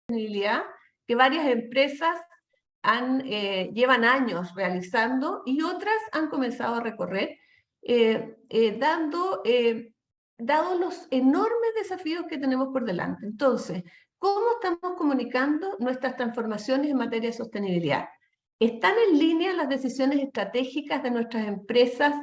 sostenibilidad que varias empresas llevan años realizando y otras han comenzado a recorrer, dado los enormes desafíos que tenemos por delante. Entonces, ¿cómo estamos comunicando nuestras transformaciones en materia de sostenibilidad? ¿Están en línea las decisiones estratégicas de nuestras empresas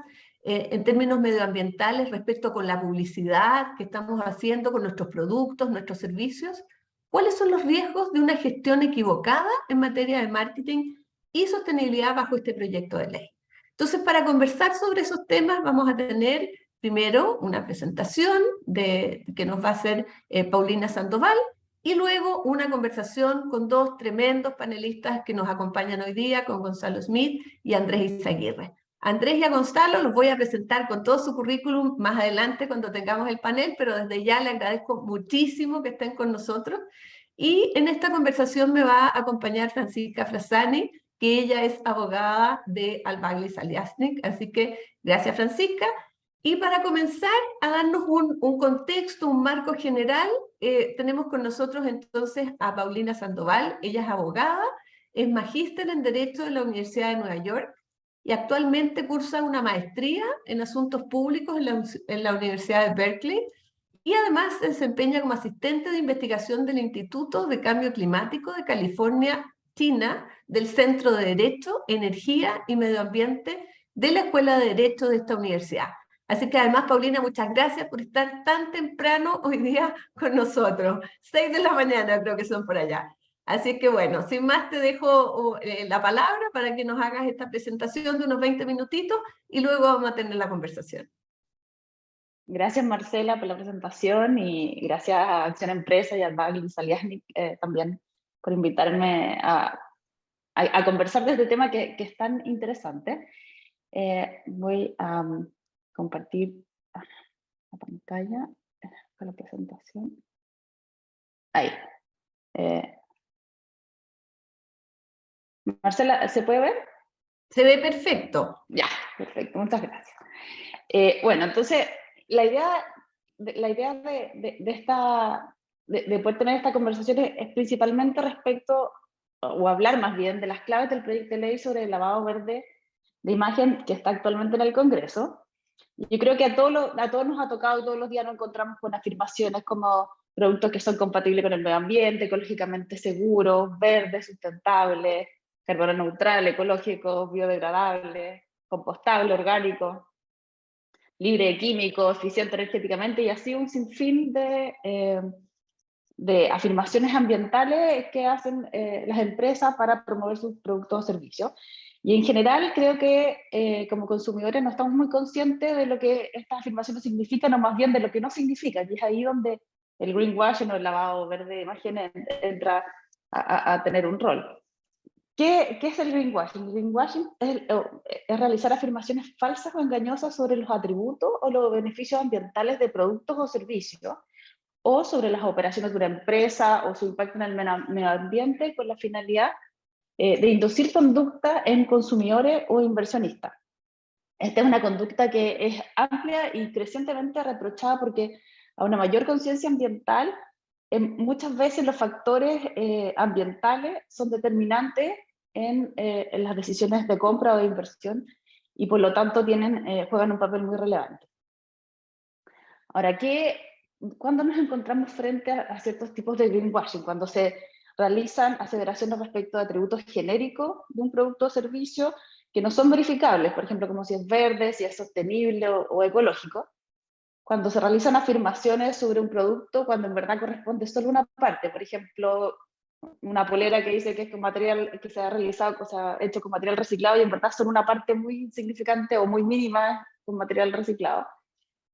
en términos medioambientales respecto con la publicidad que estamos haciendo con nuestros productos, nuestros servicios? ¿Cuáles son los riesgos de una gestión equivocada en materia de marketing y sostenibilidad bajo este proyecto de ley? Entonces, para conversar sobre esos temas vamos a tener primero una presentación que nos va a hacer Paulina Sandoval y luego una conversación con dos tremendos panelistas que nos acompañan hoy día, con Gonzalo Smith y Andrés Izaguirre. Andrés y a Gonzalo los voy a presentar con todo su currículum más adelante cuando tengamos el panel, pero desde ya le agradezco muchísimo que estén con nosotros. Y en esta conversación me va a acompañar Francisca Frassani, que ella es abogada de Albagli Saliasnik. Así que gracias, Francisca. Y para comenzar a darnos un contexto, un marco general, tenemos con nosotros entonces a Paulina Sandoval. Ella es abogada, es magíster en Derecho de la Universidad de Nueva York y actualmente cursa una maestría en Asuntos Públicos en la Universidad de Berkeley y además se desempeña como asistente de investigación del Instituto de Cambio Climático de California, China, del Centro de Derecho, Energía y Medio Ambiente de la Escuela de Derecho de esta universidad. Así que además, Paulina, muchas gracias por estar tan temprano hoy día con nosotros. 6 de la mañana creo que son por allá. Así que bueno, sin más te dejo la palabra para que nos hagas esta presentación de unos 20 minutitos y luego vamos a tener la conversación. Gracias, Marcela, por la presentación y gracias a Acción Empresa y a Albagli Saliasnik también por invitarme a conversar de este tema que es tan interesante. Voy a compartir la pantalla con la presentación. Ahí. Marcela, ¿se puede ver? Se ve perfecto. Ya, perfecto, muchas gracias. Bueno, entonces, la idea de poder tener esta conversación es principalmente respecto, o hablar más bien, de las claves del proyecto de ley sobre el lavado verde de imagen que está actualmente en el Congreso. Yo creo que a todos nos ha tocado, todos los días nos encontramos con afirmaciones como productos que son compatibles con el medio ambiente, ecológicamente seguros, verdes, sustentables, carbono neutral, ecológico, biodegradable, compostable, orgánico, libre de químicos, eficiente energéticamente, y así un sinfín de afirmaciones ambientales que hacen las empresas para promover sus productos o servicios. Y en general creo que como consumidores no estamos muy conscientes de lo que estas afirmaciones significan, o más bien de lo que no significan, y es ahí donde el greenwashing o el lavado verde de imagen entra a tener un rol. ¿Qué es el greenwashing? El greenwashing es realizar afirmaciones falsas o engañosas sobre los atributos o los beneficios ambientales de productos o servicios, o sobre las operaciones de una empresa o su impacto en el medio ambiente, con la finalidad de inducir conducta en consumidores o inversionistas. Esta es una conducta que es amplia y crecientemente reprochada porque a una mayor conciencia ambiental, muchas veces los factores ambientales son determinantes en las decisiones de compra o de inversión, y por lo tanto juegan un papel muy relevante. Ahora, ¿cuándo nos encontramos frente a ciertos tipos de greenwashing? Cuando se realizan aseveraciones respecto de atributos genéricos de un producto o servicio que no son verificables, por ejemplo, como si es verde, si es sostenible o ecológico. Cuando se realizan afirmaciones sobre un producto cuando en verdad corresponde solo una parte, por ejemplo, una polera que dice que es con material que se ha realizado, o sea, hecho con material reciclado, y en verdad son una parte muy insignificante o muy mínima con material reciclado.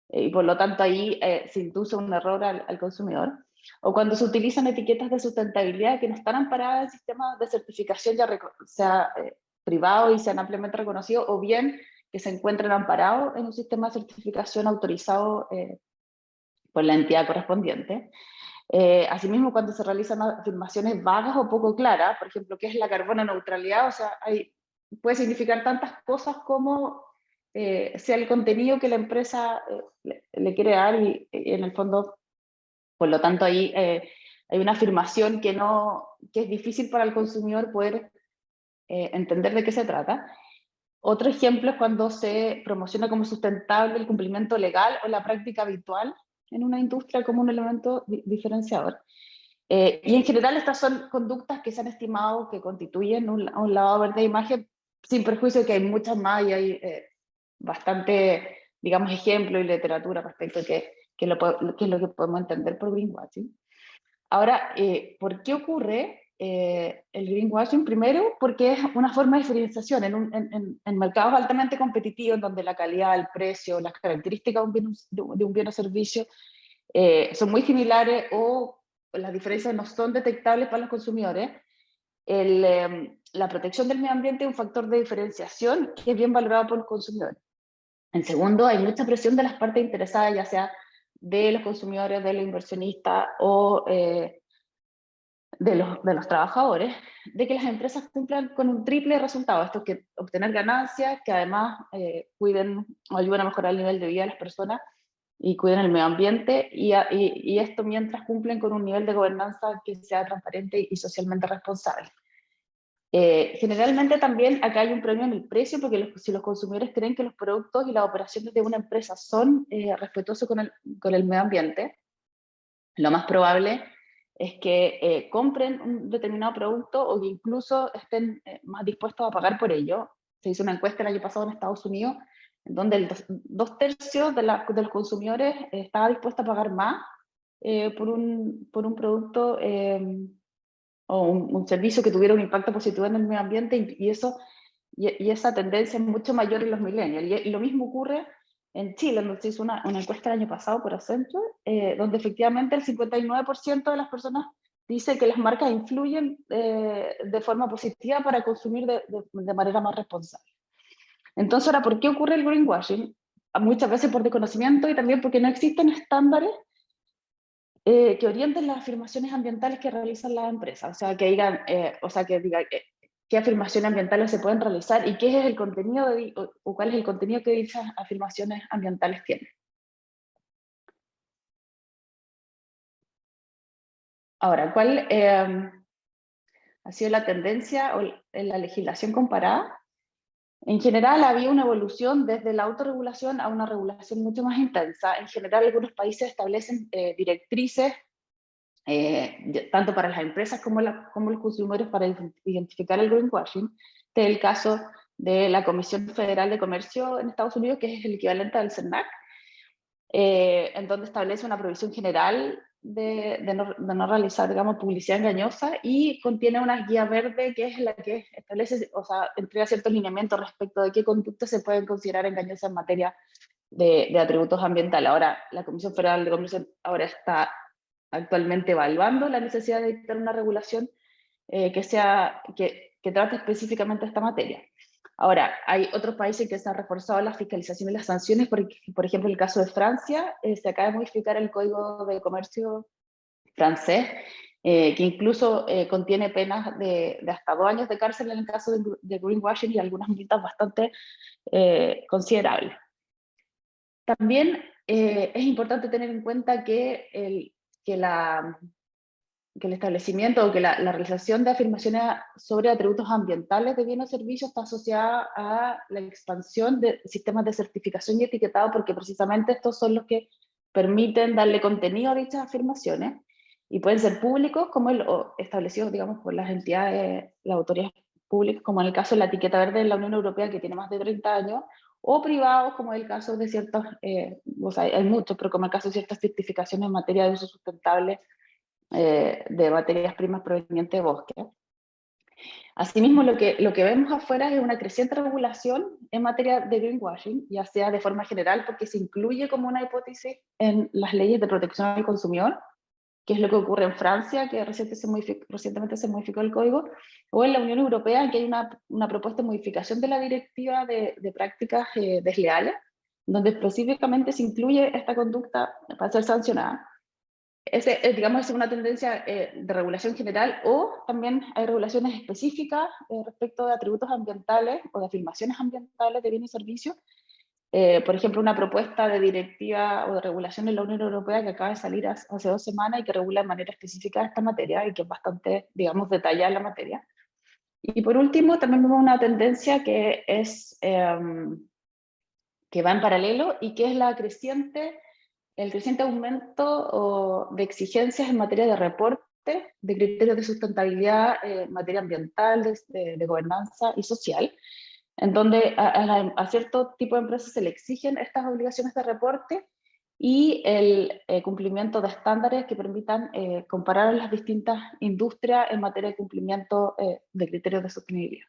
Y por lo tanto ahí se induce un error al consumidor. O cuando se utilizan etiquetas de sustentabilidad que no están amparadas en sistemas de certificación ya sea privado y sean ampliamente reconocidos, o bien que se encuentren amparados en un sistema de certificación autorizado por la entidad correspondiente. Asimismo, cuando se realizan afirmaciones vagas o poco claras, por ejemplo, ¿qué es la carbono neutralidad? O sea, puede significar tantas cosas como sea el contenido que la empresa le quiere dar, y en el fondo, por lo tanto, ahí hay una afirmación que es difícil para el consumidor poder entender de qué se trata. Otro ejemplo es cuando se promociona como sustentable el cumplimiento legal o la práctica habitual en una industria como un elemento diferenciador. Y en general estas son conductas que se han estimado que constituyen un lavado verde de imagen, sin perjuicio de que hay muchas más y hay bastante, digamos, ejemplos y literatura respecto a qué es lo que podemos entender por greenwashing. Ahora, ¿por qué ocurre el greenwashing? Primero, porque es una forma de diferenciación en mercados altamente competitivos, donde la calidad, el precio, las características de un bien o servicio son muy similares o las diferencias no son detectables para los consumidores. La protección del medio ambiente es un factor de diferenciación que es bien valorado por los consumidores. En segundo, hay mucha presión de las partes interesadas, ya sea de los consumidores, de los inversionistas o de los trabajadores, de que las empresas cumplan con un triple resultado. Esto es que obtener ganancias, que además cuiden o ayuden a mejorar el nivel de vida de las personas y cuiden el medio ambiente, y esto mientras cumplen con un nivel de gobernanza que sea transparente y socialmente responsable. Generalmente también acá hay un premio en el precio, porque si los consumidores creen que los productos y las operaciones de una empresa son respetuosos con el medio ambiente, lo más probable es que compren un determinado producto o que incluso estén más dispuestos a pagar por ello. Se hizo una encuesta el año pasado en Estados Unidos, en donde dos tercios de los consumidores estaba dispuesto a pagar más por un producto o un servicio que tuviera un impacto positivo en el medio ambiente, y esa tendencia es mucho mayor en los millennials. Y lo mismo ocurre en Chile, donde se hizo una encuesta el año pasado por Accenture, donde efectivamente el 59% de las personas dice que las marcas influyen de forma positiva para consumir de manera más responsable. Entonces, ahora, ¿por qué ocurre el greenwashing? Muchas veces por desconocimiento y también porque no existen estándares que orienten las afirmaciones ambientales que realizan las empresas. O sea, que digan, qué afirmaciones ambientales se pueden realizar y qué es el contenido o cuál es el contenido que dichas afirmaciones ambientales tienen. Ahora, ¿cuál ha sido la tendencia en la legislación comparada? En general, había una evolución desde la autorregulación a una regulación mucho más intensa. En general, algunos países establecen directrices tanto para las empresas como los consumidores para identificar el greenwashing. Este es el caso de la Comisión Federal de Comercio en Estados Unidos, que es el equivalente al CERNAC, en donde establece una prohibición general de no realizar, digamos, publicidad engañosa, y contiene una guía verde que es la que establece, o sea, entrega ciertos lineamientos respecto de qué conductas se pueden considerar engañosas en materia de atributos ambientales. Ahora, la Comisión Federal de Comercio ahora está actualmente evaluando la necesidad de dictar una regulación que trate específicamente esta materia. Ahora, hay otros países que se han reforzado la fiscalización y las sanciones. Por ejemplo, el caso de Francia, se acaba de modificar el Código de Comercio francés, que incluso contiene penas de hasta 2 años de cárcel en el caso de greenwashing, y algunas multas bastante considerables. También es importante tener en cuenta que el establecimiento o que la realización de afirmaciones sobre atributos ambientales de bienes o servicios está asociada a la expansión de sistemas de certificación y etiquetado, porque precisamente estos son los que permiten darle contenido a dichas afirmaciones, y pueden ser públicos o establecidos, digamos, por las entidades, las autoridades públicas, como en el caso de la etiqueta verde de la Unión Europea, que tiene más de 30 años, o privados, como el caso de ciertos, hay muchos, pero como el caso de ciertas certificaciones en materia de uso sustentable de materias primas provenientes de bosque. Asimismo, lo que vemos afuera es una creciente regulación en materia de greenwashing, ya sea de forma general, porque se incluye como una hipótesis en las leyes de protección al consumidor, que es lo que ocurre en Francia, que recientemente se modificó el código, o en la Unión Europea, que hay una propuesta de modificación de la directiva de prácticas desleales, donde específicamente se incluye esta conducta para ser sancionada. Digamos, es una tendencia de regulación general, o también hay regulaciones específicas respecto de atributos ambientales o de afirmaciones ambientales de bienes y servicios, por ejemplo, una propuesta de directiva o de regulación en la Unión Europea que acaba de salir hace 2 semanas y que regula de manera específica esta materia y que es bastante, digamos, detallada en la materia. Y por último, también vemos una tendencia que es que va en paralelo y que es el creciente aumento de exigencias en materia de reporte, de criterios de sustentabilidad en materia ambiental, de gobernanza y social, en donde a cierto tipo de empresas se le exigen estas obligaciones de reporte y el cumplimiento de estándares que permitan comparar a las distintas industrias en materia de cumplimiento de criterios de sostenibilidad.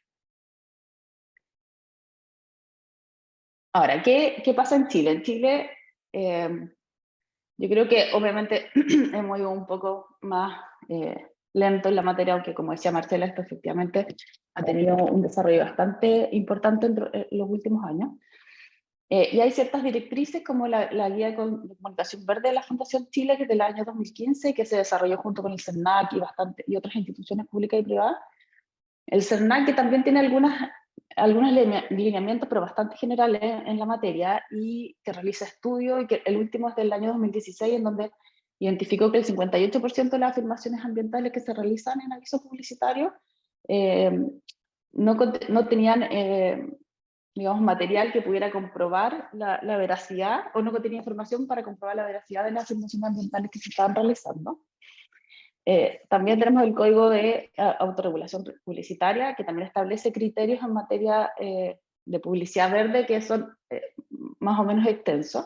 Ahora, ¿qué pasa en Chile? En Chile, yo creo que obviamente hemos ido un poco más lento en la materia, aunque como decía Marcela, esto efectivamente ha tenido un desarrollo bastante importante en los últimos años. Y hay ciertas directrices como la Guía de Comunicación Verde de la Fundación Chile, que es del año 2015, que se desarrolló junto con el CERNAC y otras instituciones públicas y privadas. El CERNAC, que también tiene algunos lineamientos, pero bastante generales en la materia, y que realiza estudios, y que el último es del año 2016, en donde identificó que el 58% de las afirmaciones ambientales que se realizan en avisos publicitarios no tenían, digamos, material que pudiera comprobar la veracidad, o no tenía información para comprobar la veracidad de las afirmaciones ambientales que se estaban realizando. También tenemos el Código de Autorregulación Publicitaria, que también establece criterios en materia de publicidad verde que son más o menos extensos.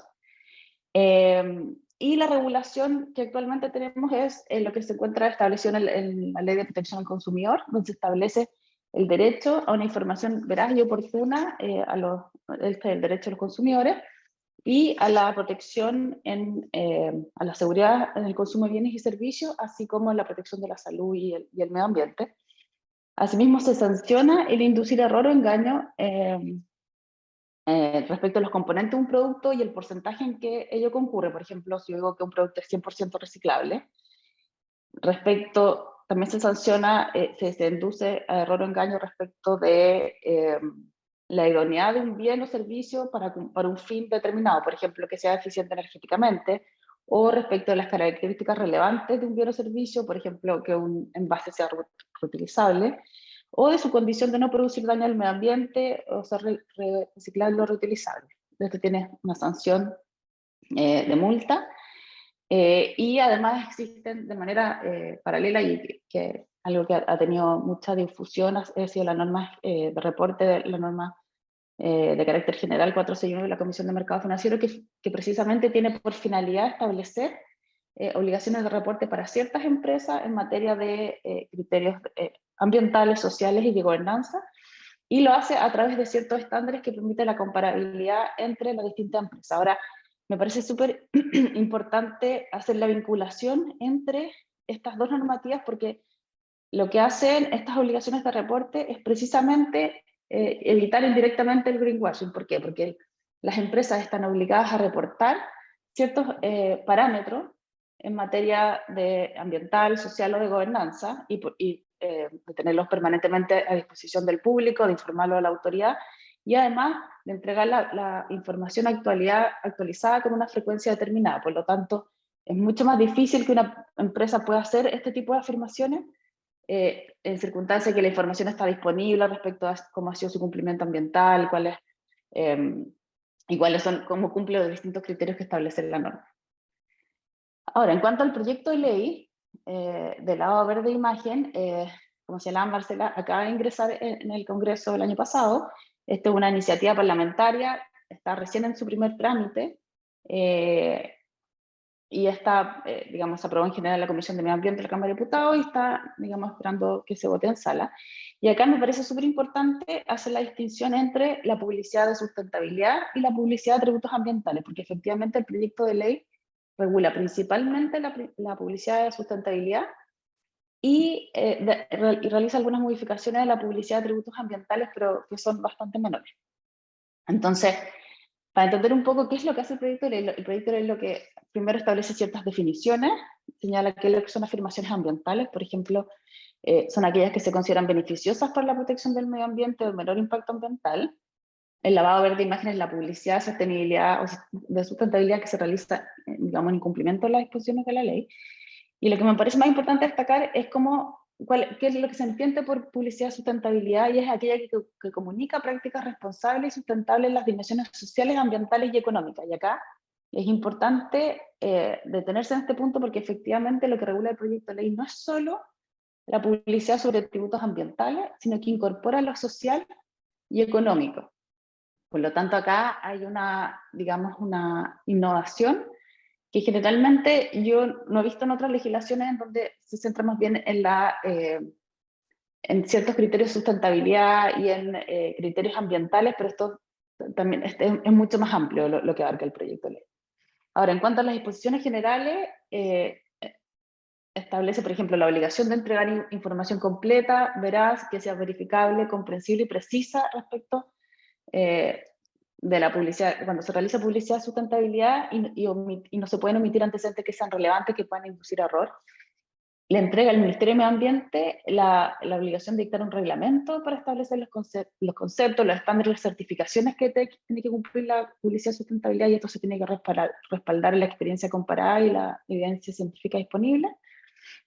Y la regulación que actualmente tenemos es lo que se encuentra establecido en la Ley de Protección al Consumidor, donde se establece el derecho a una información veraz y oportuna, el derecho de los consumidores, y a la protección a la seguridad en el consumo de bienes y servicios, así como en la protección de la salud y el medio ambiente. Asimismo, se sanciona el inducir error o engaño respecto a los componentes de un producto y el porcentaje en que ello concurre. Por ejemplo, si yo digo que un producto es 100% reciclable, también se sanciona, se induce a error o engaño respecto de la idoneidad de un bien o servicio para un fin determinado, por ejemplo, que sea eficiente energéticamente, o respecto de las características relevantes de un bien o servicio, por ejemplo, que un envase sea reutilizable, o de su condición de no producir daño al medio ambiente, o ser reciclable o reutilizable. Esto tiene una sanción de multa. Y además existen de manera paralela, y que algo que ha tenido mucha difusión, ha sido la norma de reporte, la norma de carácter general 461 de la Comisión de Mercado Financiero, que precisamente tiene por finalidad establecer obligaciones de reporte para ciertas empresas en materia de criterios ambientales, sociales y de gobernanza, y lo hace a través de ciertos estándares que permiten la comparabilidad entre las distintas empresas. Ahora, me parece súper importante hacer la vinculación entre estas dos normativas, porque lo que hacen estas obligaciones de reporte es precisamente evitar indirectamente el greenwashing. ¿Por qué? Porque las empresas están obligadas a reportar ciertos parámetros en materia de ambiental, social o de gobernanza, y de tenerlos permanentemente a disposición del público, de informarlo a la autoridad, y además de entregar la información actualizada con una frecuencia determinada. Por lo tanto, es mucho más difícil que una empresa pueda hacer este tipo de afirmaciones en circunstancias que la información está disponible respecto a cómo ha sido su cumplimiento ambiental, y cuáles son, cómo cumple los distintos criterios que establece la norma. Ahora, en cuanto al proyecto de ley del lavado verde de imagen, como señalaba Marcela, acaba de ingresar en el Congreso el año pasado. Esta es una iniciativa parlamentaria, está recién en su primer trámite, y está, digamos, se aprobó en general en la Comisión de Medio Ambiente de la Cámara de Diputados, y está, digamos, esperando que se vote en sala. Y acá me parece súper importante hacer la distinción entre la publicidad de sustentabilidad y la publicidad de atributos ambientales, porque efectivamente el proyecto de ley regula principalmente la publicidad de sustentabilidad y realiza algunas modificaciones de la publicidad de atributos ambientales, pero que son bastante menores. Entonces, para entender un poco qué es lo que hace el proyecto de ley, el proyecto de ley lo que primero establece ciertas definiciones, señala qué es lo que son afirmaciones ambientales, por ejemplo, son aquellas que se consideran beneficiosas para la protección del medio ambiente o el menor impacto ambiental. el lavado verde de imágenes, la publicidad de sostenibilidad o de sustentabilidad que se realiza, digamos, en cumplimiento de las disposiciones de la ley. Y lo que me parece más importante destacar es qué es lo que se entiende por publicidad de sustentabilidad, y es aquella que comunica prácticas responsables y sustentables en las dimensiones sociales, ambientales y económicas. Y acá es importante detenerse en este punto, porque efectivamente lo que regula el proyecto de ley no es solo la publicidad sobre tributos ambientales, sino que incorpora lo social y económico. Por lo tanto, acá hay digamos, una innovación que generalmente yo no he visto en otras legislaciones, en donde se centra más bien en ciertos criterios de sustentabilidad y en criterios ambientales, pero esto también es mucho más amplio lo que abarca el proyecto de ley. Ahora, en cuanto a las disposiciones generales, establece, por ejemplo, la obligación de entregar información completa, veraz, que sea verificable, comprensible y precisa respecto de la publicidad, cuando se realiza publicidad de sustentabilidad, y no se pueden omitir antecedentes que sean relevantes, que puedan inducir error. Le entrega al Ministerio de Medio Ambiente la obligación de dictar un reglamento para establecer los conceptos, los estándares, las certificaciones que tiene que cumplir la publicidad de sustentabilidad, y esto se tiene que respaldar en la experiencia comparada y la evidencia científica disponible.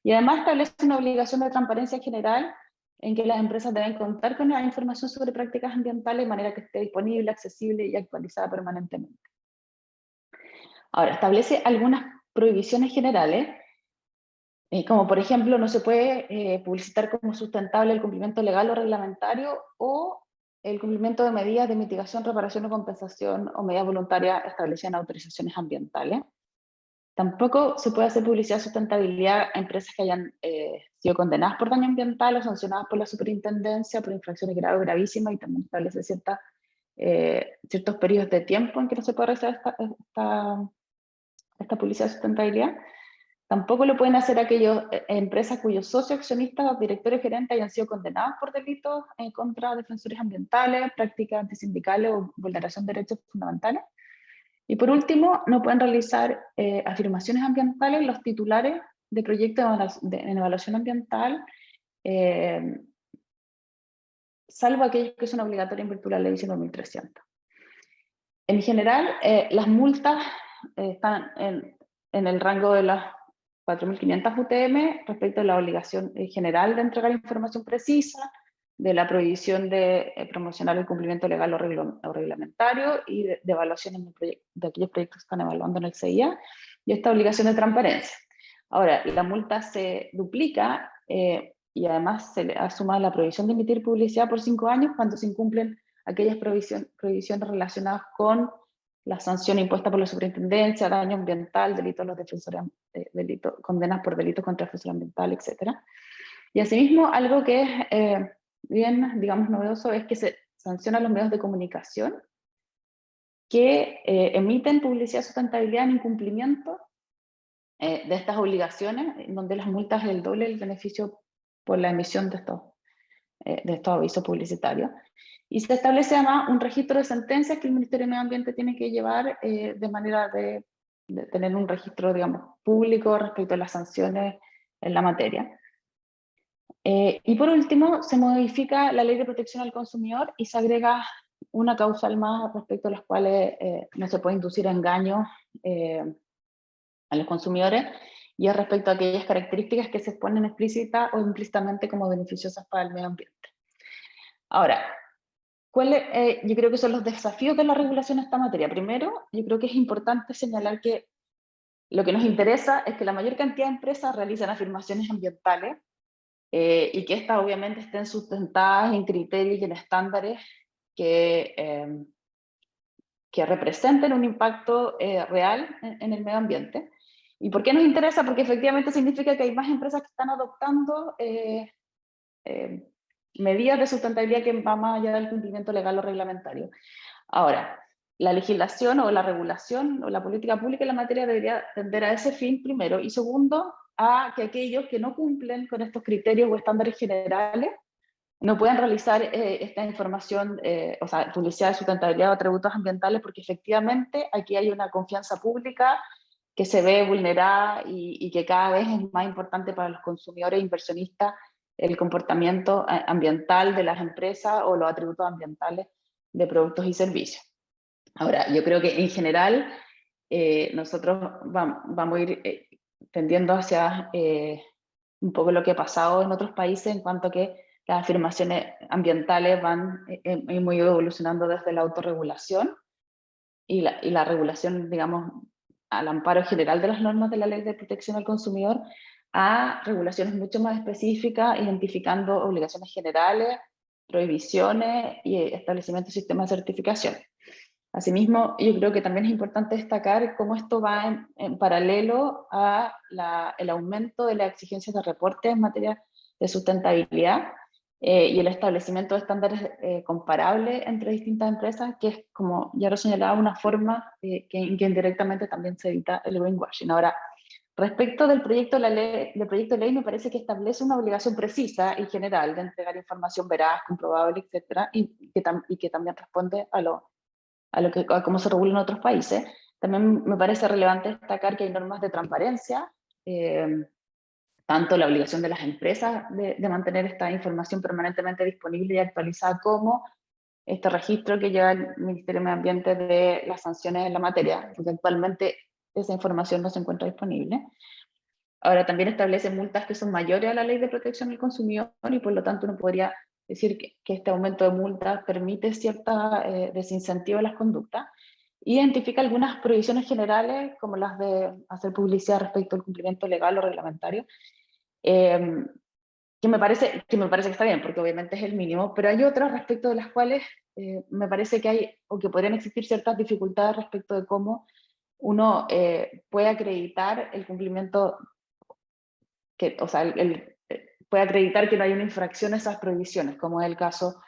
Y además establece una obligación de transparencia general, en que las empresas deben contar con la información sobre prácticas ambientales de manera que esté disponible, accesible y actualizada permanentemente. Ahora, establece algunas prohibiciones generales, como por ejemplo, no se puede publicitar como sustentable el cumplimiento legal o reglamentario, o el cumplimiento de medidas de mitigación, reparación o compensación, o medidas voluntarias establecidas en autorizaciones ambientales. Tampoco se puede hacer publicidad de sustentabilidad a empresas que hayan sido condenadas por daño ambiental o sancionadas por la superintendencia por infracciones graves o gravísimas, y también establece ciertos periodos de tiempo en que no se puede realizar esta publicidad de sustentabilidad. Tampoco lo pueden hacer aquellas empresas cuyos socios, accionistas, directores, gerentes hayan sido condenados por delitos contra defensores ambientales, prácticas antisindicales o vulneración de derechos fundamentales. Y por último, no pueden realizar afirmaciones ambientales los titulares de proyectos en evaluación ambiental, salvo aquellos que son obligatorios en virtud de la ley 5.300. En general, las multas están en el rango de las 4.500 UTM respecto a la obligación general de entregar información precisa, de la prohibición de promocionar el cumplimiento legal o reglamentario, y de evaluaciones de aquellos proyectos que están evaluando en el CIA, y esta obligación de transparencia. Ahora, la multa se duplica y además se le asuma la prohibición de emitir publicidad por 5 años cuando se incumplen aquellas prohibiciones relacionadas con la sanción impuesta por la superintendencia, daño ambiental, delitos de los defensores, condenas por delitos contra el defensor ambiental, etc. Y asimismo, algo que es bien, digamos, novedoso, es que se sancionan los medios de comunicación que emiten publicidad de sustentabilidad en incumplimiento de estas obligaciones, donde las multas es el doble del beneficio por la emisión de estos avisos publicitarios. Y se establece además un registro de sentencias que el Ministerio de Medio Ambiente tiene que llevar de manera de tener un registro, digamos, público respecto a las sanciones en la materia. Y por último, se modifica la Ley de Protección al Consumidor y se agrega una causal más respecto a las cuales no se puede inducir engaño a los consumidores, y es respecto a aquellas características que se exponen explícita o implícitamente como beneficiosas para el medio ambiente. Ahora, yo creo que son los desafíos de la regulación en esta materia? Primero, yo creo que es importante señalar que lo que nos interesa es que la mayor cantidad de empresas realicen afirmaciones ambientales y que estas obviamente estén sustentadas en criterios y en estándares que representen un impacto real en el medio ambiente. ¿Y por qué nos interesa? Porque efectivamente significa que hay más empresas que están adoptando medidas de sustentabilidad que van más allá del cumplimiento legal o reglamentario. Ahora, la legislación o la regulación o la política pública en la materia debería tender a ese fin primero, y segundo, a que aquellos que no cumplen con estos criterios o estándares generales no puedan realizar esta información, o sea, publicidad de sustentabilidad o atributos ambientales, porque efectivamente aquí hay una confianza pública que se ve vulnerada y que cada vez es más importante para los consumidores e inversionistas el comportamiento ambiental de las empresas o los atributos ambientales de productos y servicios. Ahora, yo creo que en general nosotros vamos a ir tendiendo hacia un poco lo que ha pasado en otros países en cuanto a que las afirmaciones ambientales van muy evolucionando desde la autorregulación y la regulación, digamos, al amparo general de las normas de la Ley de Protección al Consumidor, a regulaciones mucho más específicas, identificando obligaciones generales, prohibiciones y establecimiento de sistemas de certificación. Asimismo, yo creo que también es importante destacar cómo esto va en paralelo a el aumento de las exigencias de reporte en materia de sustentabilidad y el establecimiento de estándares comparables entre distintas empresas, que es, como ya lo señalaba, una forma que indirectamente también se evita el greenwashing. Ahora, respecto del proyecto de ley, me parece que establece una obligación precisa y general de entregar información veraz, comprobable, etcétera, y que también responde a cómo se regula en otros países. También me parece relevante destacar que hay normas de transparencia, tanto la obligación de las empresas de mantener esta información permanentemente disponible y actualizada, como este registro que lleva el Ministerio de Medio Ambiente de las sanciones en la materia, porque actualmente esa información no se encuentra disponible. Ahora, también establece multas que son mayores a la Ley de Protección del Consumidor y por lo tanto uno podría decir que este aumento de multas permite cierta desincentivo a las conductas. Identifica algunas prohibiciones generales, como las de hacer publicidad respecto al cumplimiento legal o reglamentario, que me parece que está bien, porque obviamente es el mínimo, pero hay otras respecto de las cuales me parece que hay, o que podrían existir ciertas dificultades respecto de cómo uno puede acreditar el cumplimiento, o sea, puede acreditar que no hay una infracción a esas prohibiciones, como es el caso,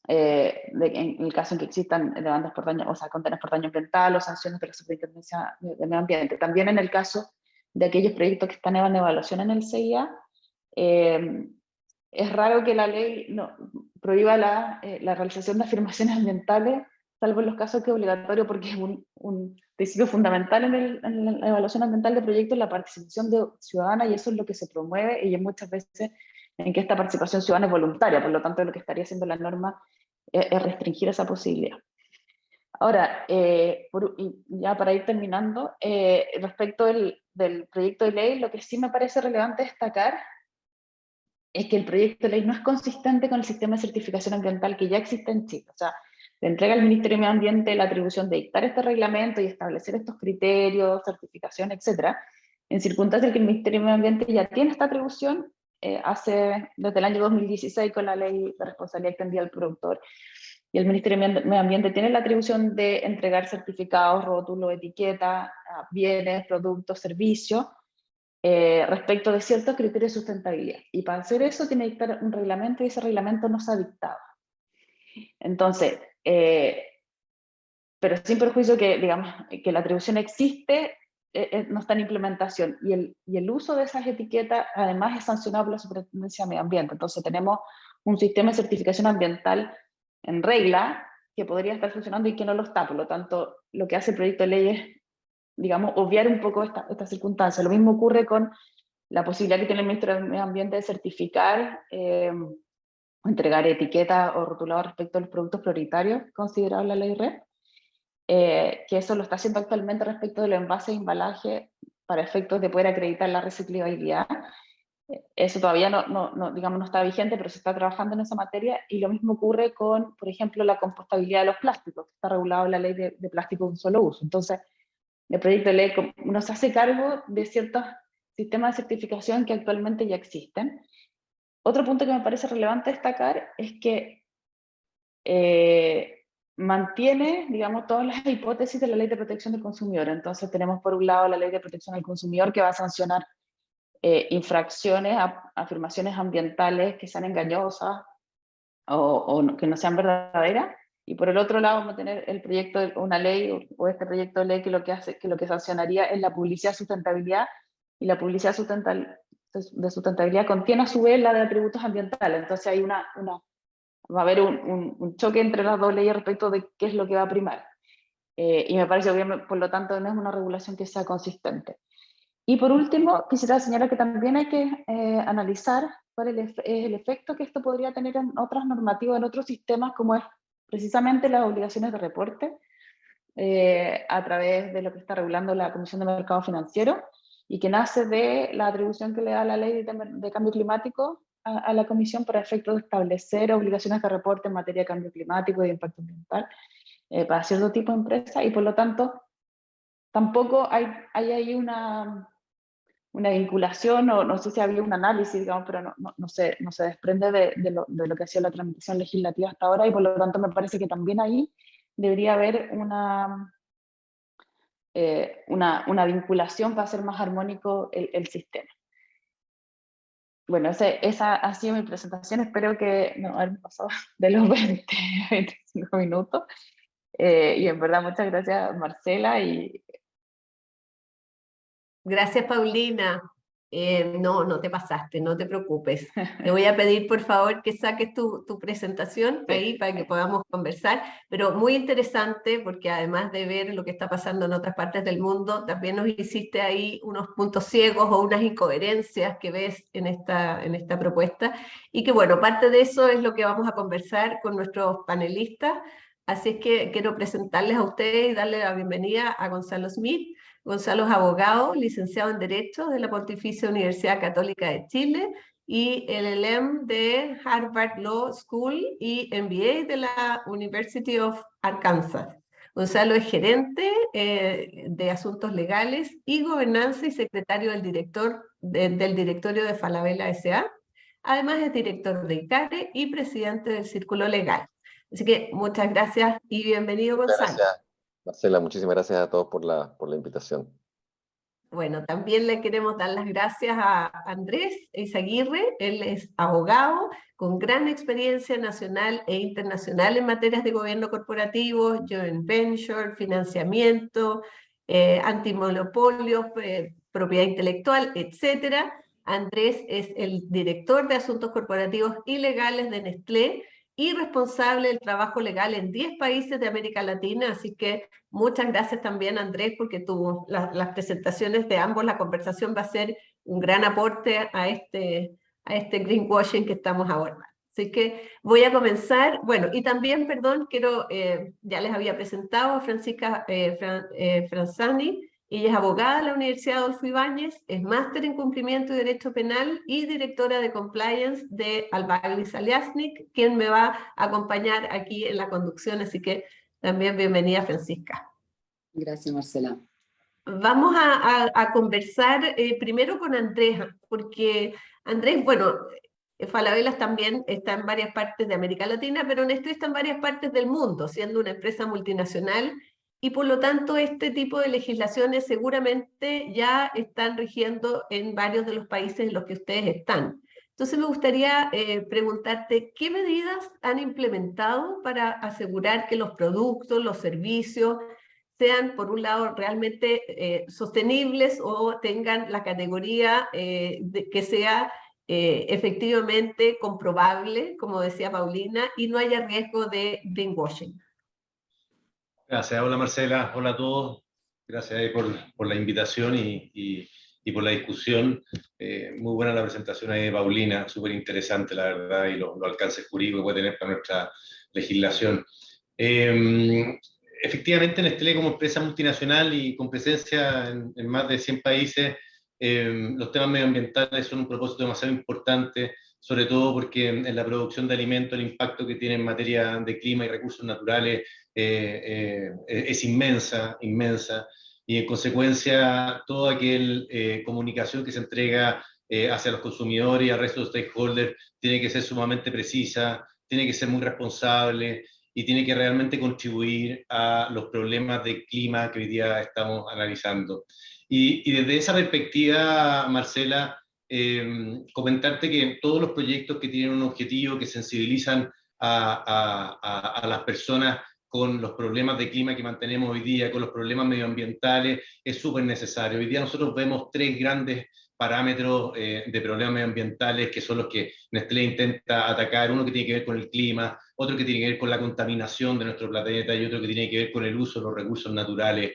en el caso en que existan demandas por daño, o sea, condenas por daño ambiental o sanciones de la Superintendencia de Medio Ambiente. También en el caso de aquellos proyectos que están en evaluación en el CIA, es raro que la ley prohíba la realización de afirmaciones ambientales, salvo en los casos que es obligatorio, porque es un principio fundamental en la evaluación ambiental de proyectos, la participación ciudadana, y eso es lo que se promueve, y muchas veces en que esta participación ciudadana es voluntaria, por lo tanto lo que estaría haciendo la norma es restringir esa posibilidad. Ahora, y ya para ir terminando, respecto del proyecto de ley, lo que sí me parece relevante destacar es que el proyecto de ley no es consistente con el sistema de certificación ambiental que ya existe en Chile. O sea, le entrega al Ministerio de Medio Ambiente la atribución de dictar este reglamento y establecer estos criterios, certificación, etcétera, en circunstancias en que el Ministerio de Medio Ambiente ya tiene esta atribución desde el año 2016 con la Ley de Responsabilidad Extendida al Productor, y el Ministerio de Medio Ambiente tiene la atribución de entregar certificados, rótulos, etiquetas, a bienes, productos, servicios, respecto de ciertos criterios de sustentabilidad. Y para hacer eso tiene que dictar un reglamento, y ese reglamento no se ha dictado. Entonces, pero sin perjuicio que, digamos, que la atribución existe, no está en implementación. Y el uso de esas etiquetas, además, es sancionado por la Superintendencia de Medio Ambiente. Entonces, tenemos un sistema de certificación ambiental en regla que podría estar funcionando y que no lo está. Por lo tanto, lo que hace el proyecto de ley es, digamos, obviar un poco esta circunstancia. Lo mismo ocurre con la posibilidad que tiene el Ministerio del Medio Ambiente de certificar o entregar etiquetas o rotulados respecto a los productos prioritarios considerados en la ley REP, que eso lo está haciendo actualmente respecto del envase de embalaje para efectos de poder acreditar la reciclabilidad. Eso todavía digamos, no está vigente, pero se está trabajando en esa materia, y lo mismo ocurre con, por ejemplo, la compostabilidad de los plásticos, que está regulado en la ley de plástico de un solo uso. Entonces, el proyecto de ley nos hace cargo de ciertos sistemas de certificación que actualmente ya existen. Otro punto que me parece relevante destacar es que mantiene, digamos, todas las hipótesis de la Ley de Protección del Consumidor. Entonces tenemos por un lado la Ley de Protección del Consumidor, que va a sancionar infracciones a afirmaciones ambientales que sean engañosas o que no sean verdaderas. Y por el otro lado vamos a tener el proyecto, una ley o este proyecto de ley que lo que sancionaría es la publicidad de sustentabilidad, y la publicidad de sustentabilidad contiene a su vez la de atributos ambientales. Entonces hay va a haber un choque entre las dos leyes respecto de qué es lo que va a primar. Y me parece, obviamente, por lo tanto, no es una regulación que sea consistente. Y por último, quisiera señalar que también hay que analizar cuál es el efecto que esto podría tener en otras normativas, en otros sistemas, como es precisamente las obligaciones de reporte a través de lo que está regulando la Comisión de Mercado Financiero y que nace de la atribución que le da la Ley de Cambio Climático a la Comisión para efectos de establecer obligaciones de reporte en materia de cambio climático y de impacto ambiental para cierto tipo de empresas, y por lo tanto tampoco hay ahí una vinculación, o no sé si había un análisis, digamos, pero no se desprende de lo que ha sido la tramitación legislativa hasta ahora, y por lo tanto me parece que también ahí debería haber una vinculación para hacer más armónico el sistema. Bueno, esa ha sido mi presentación, espero que no haberme pasado de los 25 minutos, y en verdad muchas gracias Marcela. Gracias, Paulina. No te pasaste, no te preocupes. Te voy a pedir, por favor, que saques tu presentación ahí para que podamos conversar, pero muy interesante porque además de ver lo que está pasando en otras partes del mundo, también nos hiciste ahí unos puntos ciegos o unas incoherencias que ves en esta propuesta, y que bueno, parte de eso es lo que vamos a conversar con nuestros panelistas, así es que quiero presentarles a ustedes y darle la bienvenida a Gonzalo Smith. Gonzalo es abogado, licenciado en Derecho de la Pontificia Universidad Católica de Chile y LLM de Harvard Law School y MBA de la University of Arkansas. Gonzalo es gerente de Asuntos Legales y Gobernanza y secretario del directorio de Falabella S.A. Además es director de ICARE y presidente del Círculo Legal. Así que muchas gracias y bienvenido, Muchas Gonzalo. gracias, Marcela. Muchísimas gracias a todos por la invitación. Bueno, también le queremos dar las gracias a Andrés Eizaguirre. Él es abogado con gran experiencia nacional e internacional en materias de gobierno corporativo, joint venture, financiamiento, antimonopolio, propiedad intelectual, etcétera. Andrés es el director de Asuntos Corporativos y Legales de Nestlé y responsable del trabajo legal en 10 países de América Latina, así que muchas gracias también, Andrés, porque las presentaciones de ambos, la conversación va a ser un gran aporte a este greenwashing que estamos abordando. Así que voy a comenzar. Bueno, y también, perdón, ya les había presentado a Francisca Franzani. Ella es abogada de la Universidad Adolfo Ibáñez, es máster en cumplimiento y derecho penal y directora de compliance de Albaglis Aliasnik, quien me va a acompañar aquí en la conducción, así que también bienvenida, Francisca. Gracias, Marcela. Vamos a conversar primero con Andrés, porque Andrés, bueno, Falabelas también está en varias partes de América Latina, pero Nestlé está en varias partes del mundo, siendo una empresa multinacional, y por lo tanto este tipo de legislaciones seguramente ya están rigiendo en varios de los países en los que ustedes están. Entonces me gustaría preguntarte, ¿qué medidas han implementado para asegurar que los productos, los servicios, sean, por un lado, realmente sostenibles o tengan la categoría que sea efectivamente comprobable, como decía Paulina, y no haya riesgo de greenwashing? Gracias, hola Marcela, hola a todos. Gracias ahí por la invitación y por la discusión. Muy buena la presentación ahí de Paulina, súper interesante la verdad, y los alcances jurídicos que puede tener para nuestra legislación. Efectivamente, Nestlé como empresa multinacional y con presencia en más de 100 países, los temas medioambientales son un propósito demasiado importante, sobre todo porque en la producción de alimentos el impacto que tiene en materia de clima y recursos naturales es inmensa, y en consecuencia toda aquella comunicación que se entrega hacia los consumidores y al resto de los stakeholders tiene que ser sumamente precisa, tiene que ser muy responsable y tiene que realmente contribuir a los problemas de clima que hoy día estamos analizando. Y desde esa perspectiva, Marcela, comentarte que todos los proyectos que tienen un objetivo, que sensibilizan a las personas con los problemas de clima que mantenemos hoy día, con los problemas medioambientales, es súper necesario. Hoy día nosotros vemos tres grandes parámetros de problemas medioambientales que son los que Nestlé intenta atacar. Uno que tiene que ver con el clima, otro que tiene que ver con la contaminación de nuestro planeta y otro que tiene que ver con el uso de los recursos naturales,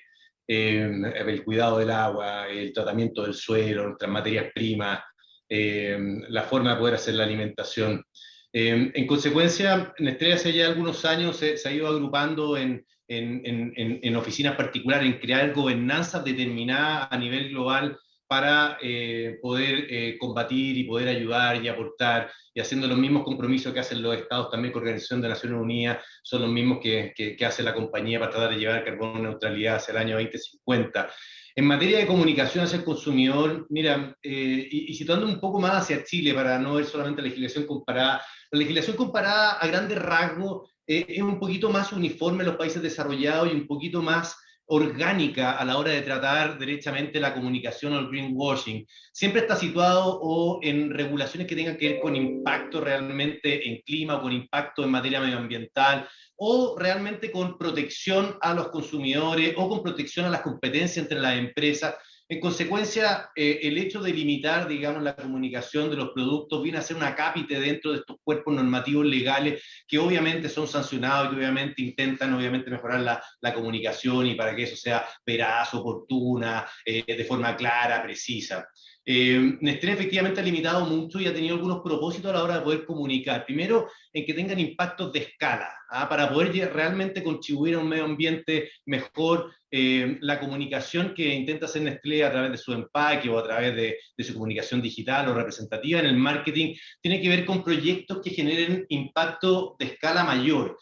el cuidado del agua, el tratamiento del suelo, nuestras materias primas, la forma de poder hacer la alimentación. En consecuencia, Nestlé hace ya algunos años se ha ido agrupando en oficinas particulares, en crear gobernanzas determinadas a nivel global para poder combatir y poder ayudar y aportar, y haciendo los mismos compromisos que hacen los estados también con la Organización de Naciones Unidas, son los mismos que hace la compañía para tratar de llevar carbono neutralidad hacia el año 2050. En materia de comunicación hacia el consumidor, mira, y situando un poco más hacia Chile, para no ver solamente la legislación comparada, la legislación comparada a grandes rasgos es un poquito más uniforme en los países desarrollados y un poquito más orgánica a la hora de tratar derechamente la comunicación o el greenwashing. Siempre está situado o en regulaciones que tengan que ver con impacto realmente en clima o con impacto en materia medioambiental o realmente con protección a los consumidores o con protección a las competencias entre las empresas. En consecuencia, el hecho de limitar, digamos, la comunicación de los productos viene a ser un acápite dentro de estos cuerpos normativos legales que obviamente son sancionados y que obviamente intentan mejorar la comunicación y para que eso sea veraz, oportuna, de forma clara, precisa. Nestlé efectivamente ha limitado mucho y ha tenido algunos propósitos a la hora de poder comunicar. Primero, en que tengan impactos de escala, para poder realmente contribuir a un medio ambiente mejor. La comunicación que intenta hacer Nestlé a través de su empaque o a través de su comunicación digital o representativa en el marketing tiene que ver con proyectos que generen impacto de escala mayor,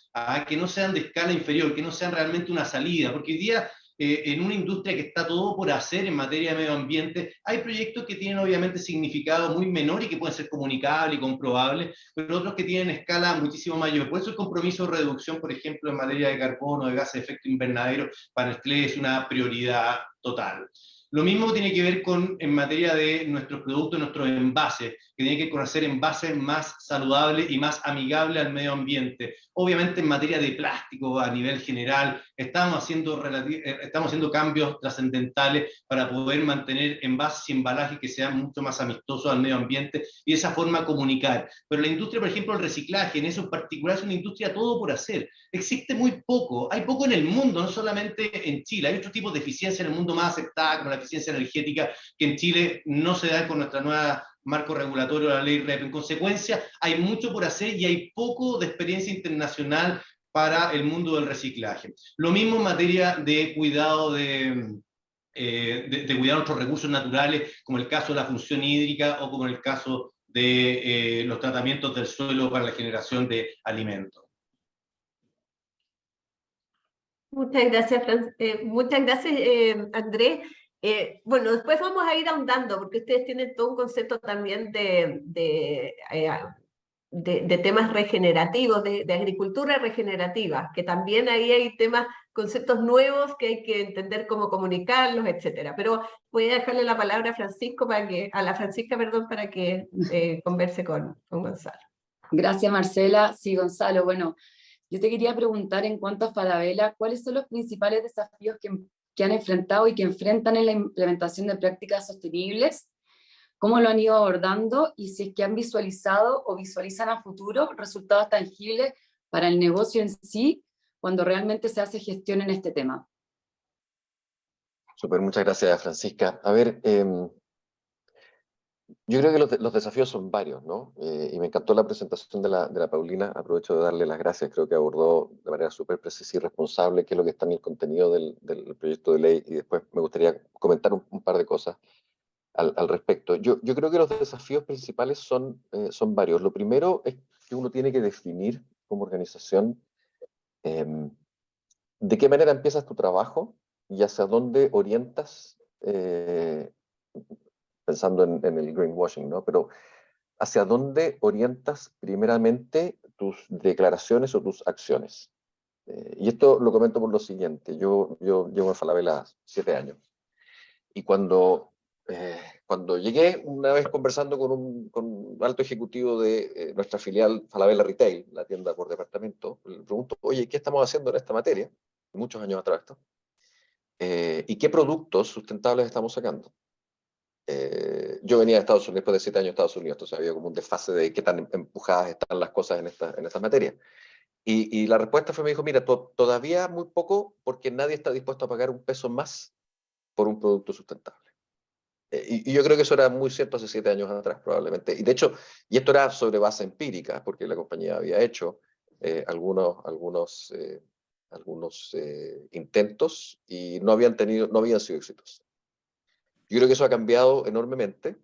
que no sean de escala inferior, que no sean realmente una salida, porque hoy día en una industria que está todo por hacer en materia de medio ambiente, hay proyectos que tienen obviamente significado muy menor y que pueden ser comunicables y comprobables, pero otros que tienen escala muchísimo mayor. Por eso el compromiso de reducción, por ejemplo, en materia de carbono, de gases de efecto invernadero, para Nestlé es una prioridad total. Lo mismo tiene que ver en materia de nuestros productos, nuestros envases, que tiene que ver con hacer envases más saludables y más amigables al medio ambiente. Obviamente en materia de plástico a nivel general, estamos haciendo cambios trascendentales para poder mantener envases y embalajes que sean mucho más amistosos al medio ambiente y de esa forma comunicar. Pero la industria, por ejemplo, el reciclaje, en eso en particular, es una industria todo por hacer. Existe muy poco, hay poco en el mundo, no solamente en Chile. Hay otros tipos de eficiencia en el mundo más aceptada, como la eficiencia energética, que en Chile no se da con nuestra nueva marco regulatorio, la ley REP. En consecuencia, hay mucho por hacer y hay poco de experiencia internacional para el mundo del reciclaje. Lo mismo en materia de cuidado de cuidar nuestros recursos naturales, como el caso de la función hídrica o como el caso de los tratamientos del suelo para la generación de alimentos. Muchas gracias, Andrés. Bueno, después vamos a ir ahondando, porque ustedes tienen todo un concepto también de temas regenerativos, de agricultura regenerativa, que también ahí hay temas, conceptos nuevos que hay que entender cómo comunicarlos, etcétera. Pero voy a dejarle la palabra a Francisca, para que converse con Gonzalo. Gracias, Marcela. Sí, Gonzalo, bueno, yo te quería preguntar en cuanto a Falabella, ¿cuáles son los principales desafíos que han enfrentado y que enfrentan en la implementación de prácticas sostenibles? ¿Cómo lo han ido abordando? Y si es que han visualizado o visualizan a futuro resultados tangibles para el negocio en sí cuando realmente se hace gestión en este tema. Súper, muchas gracias, Francisca. A ver, yo creo que los desafíos son varios, ¿no? Y me encantó la presentación de la Paulina. Aprovecho de darle las gracias. Creo que abordó de manera súper precisa y responsable qué es lo que está en el contenido del proyecto de ley. Y después me gustaría comentar un par de cosas al respecto. Yo creo que los desafíos principales son varios. Lo primero es que uno tiene que definir como organización de qué manera empiezas tu trabajo y hacia dónde orientas, pensando en el greenwashing, ¿no? Pero hacia dónde orientas primeramente tus declaraciones o tus acciones. Y esto lo comento por lo siguiente. Yo llevo en Falabella 7 años. Y cuando llegué, una vez conversando con un alto ejecutivo de nuestra filial Falabella Retail, la tienda por departamento, le pregunto, oye, ¿qué estamos haciendo en esta materia? Muchos años atrás esto. ¿Y qué productos sustentables estamos sacando? Yo venía de Estados Unidos, después de 7 años de Estados Unidos, entonces había como un desfase de qué tan empujadas están las cosas en esta materia. Y la respuesta me dijo, mira, todavía muy poco porque nadie está dispuesto a pagar un peso más por un producto sustentable. Y yo creo que eso era muy cierto hace 7 años atrás, probablemente. Y de hecho, y esto era sobre base empírica, porque la compañía había hecho algunos intentos y no habían sido exitosos. Yo creo que eso ha cambiado enormemente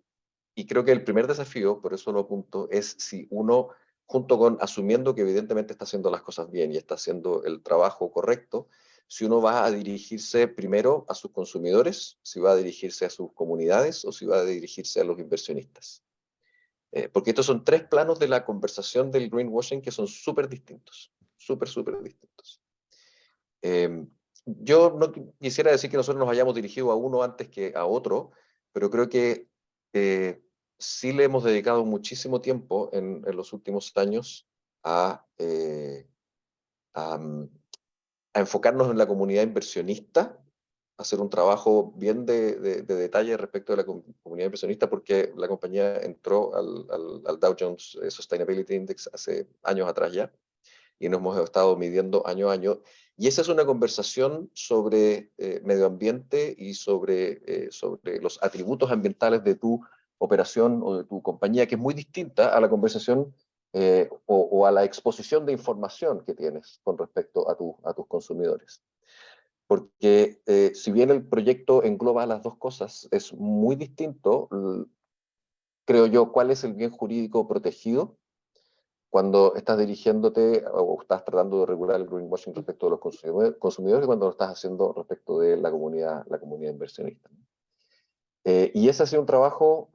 y creo que el primer desafío, por eso lo apunto, es si uno, junto con asumiendo que evidentemente está haciendo las cosas bien y está haciendo el trabajo correcto, si uno va a dirigirse primero a sus consumidores, si va a dirigirse a sus comunidades o si va a dirigirse a los inversionistas. Porque estos son 3 planos de la conversación del greenwashing que son súper distintos, súper distintos. Yo no quisiera decir que nosotros nos hayamos dirigido a uno antes que a otro, pero creo que sí le hemos dedicado muchísimo tiempo en los últimos años a, a, a enfocarnos en la comunidad inversionista, hacer un trabajo bien de detalle respecto de la comunidad inversionista, porque la compañía entró al Dow Jones Sustainability Index hace años atrás ya, y nos hemos estado midiendo año a año. Y esa es una conversación sobre medio ambiente y sobre los atributos ambientales de tu operación o de tu compañía, que es muy distinta a la conversación o a la exposición de información que tienes con respecto a tus consumidores. Porque si bien el proyecto engloba las dos cosas, es muy distinto, creo yo, cuál es el bien jurídico protegido cuando estás dirigiéndote o estás tratando de regular el greenwashing respecto de los consumidores y cuando lo estás haciendo respecto de la comunidad inversionista. Y ese ha sido un trabajo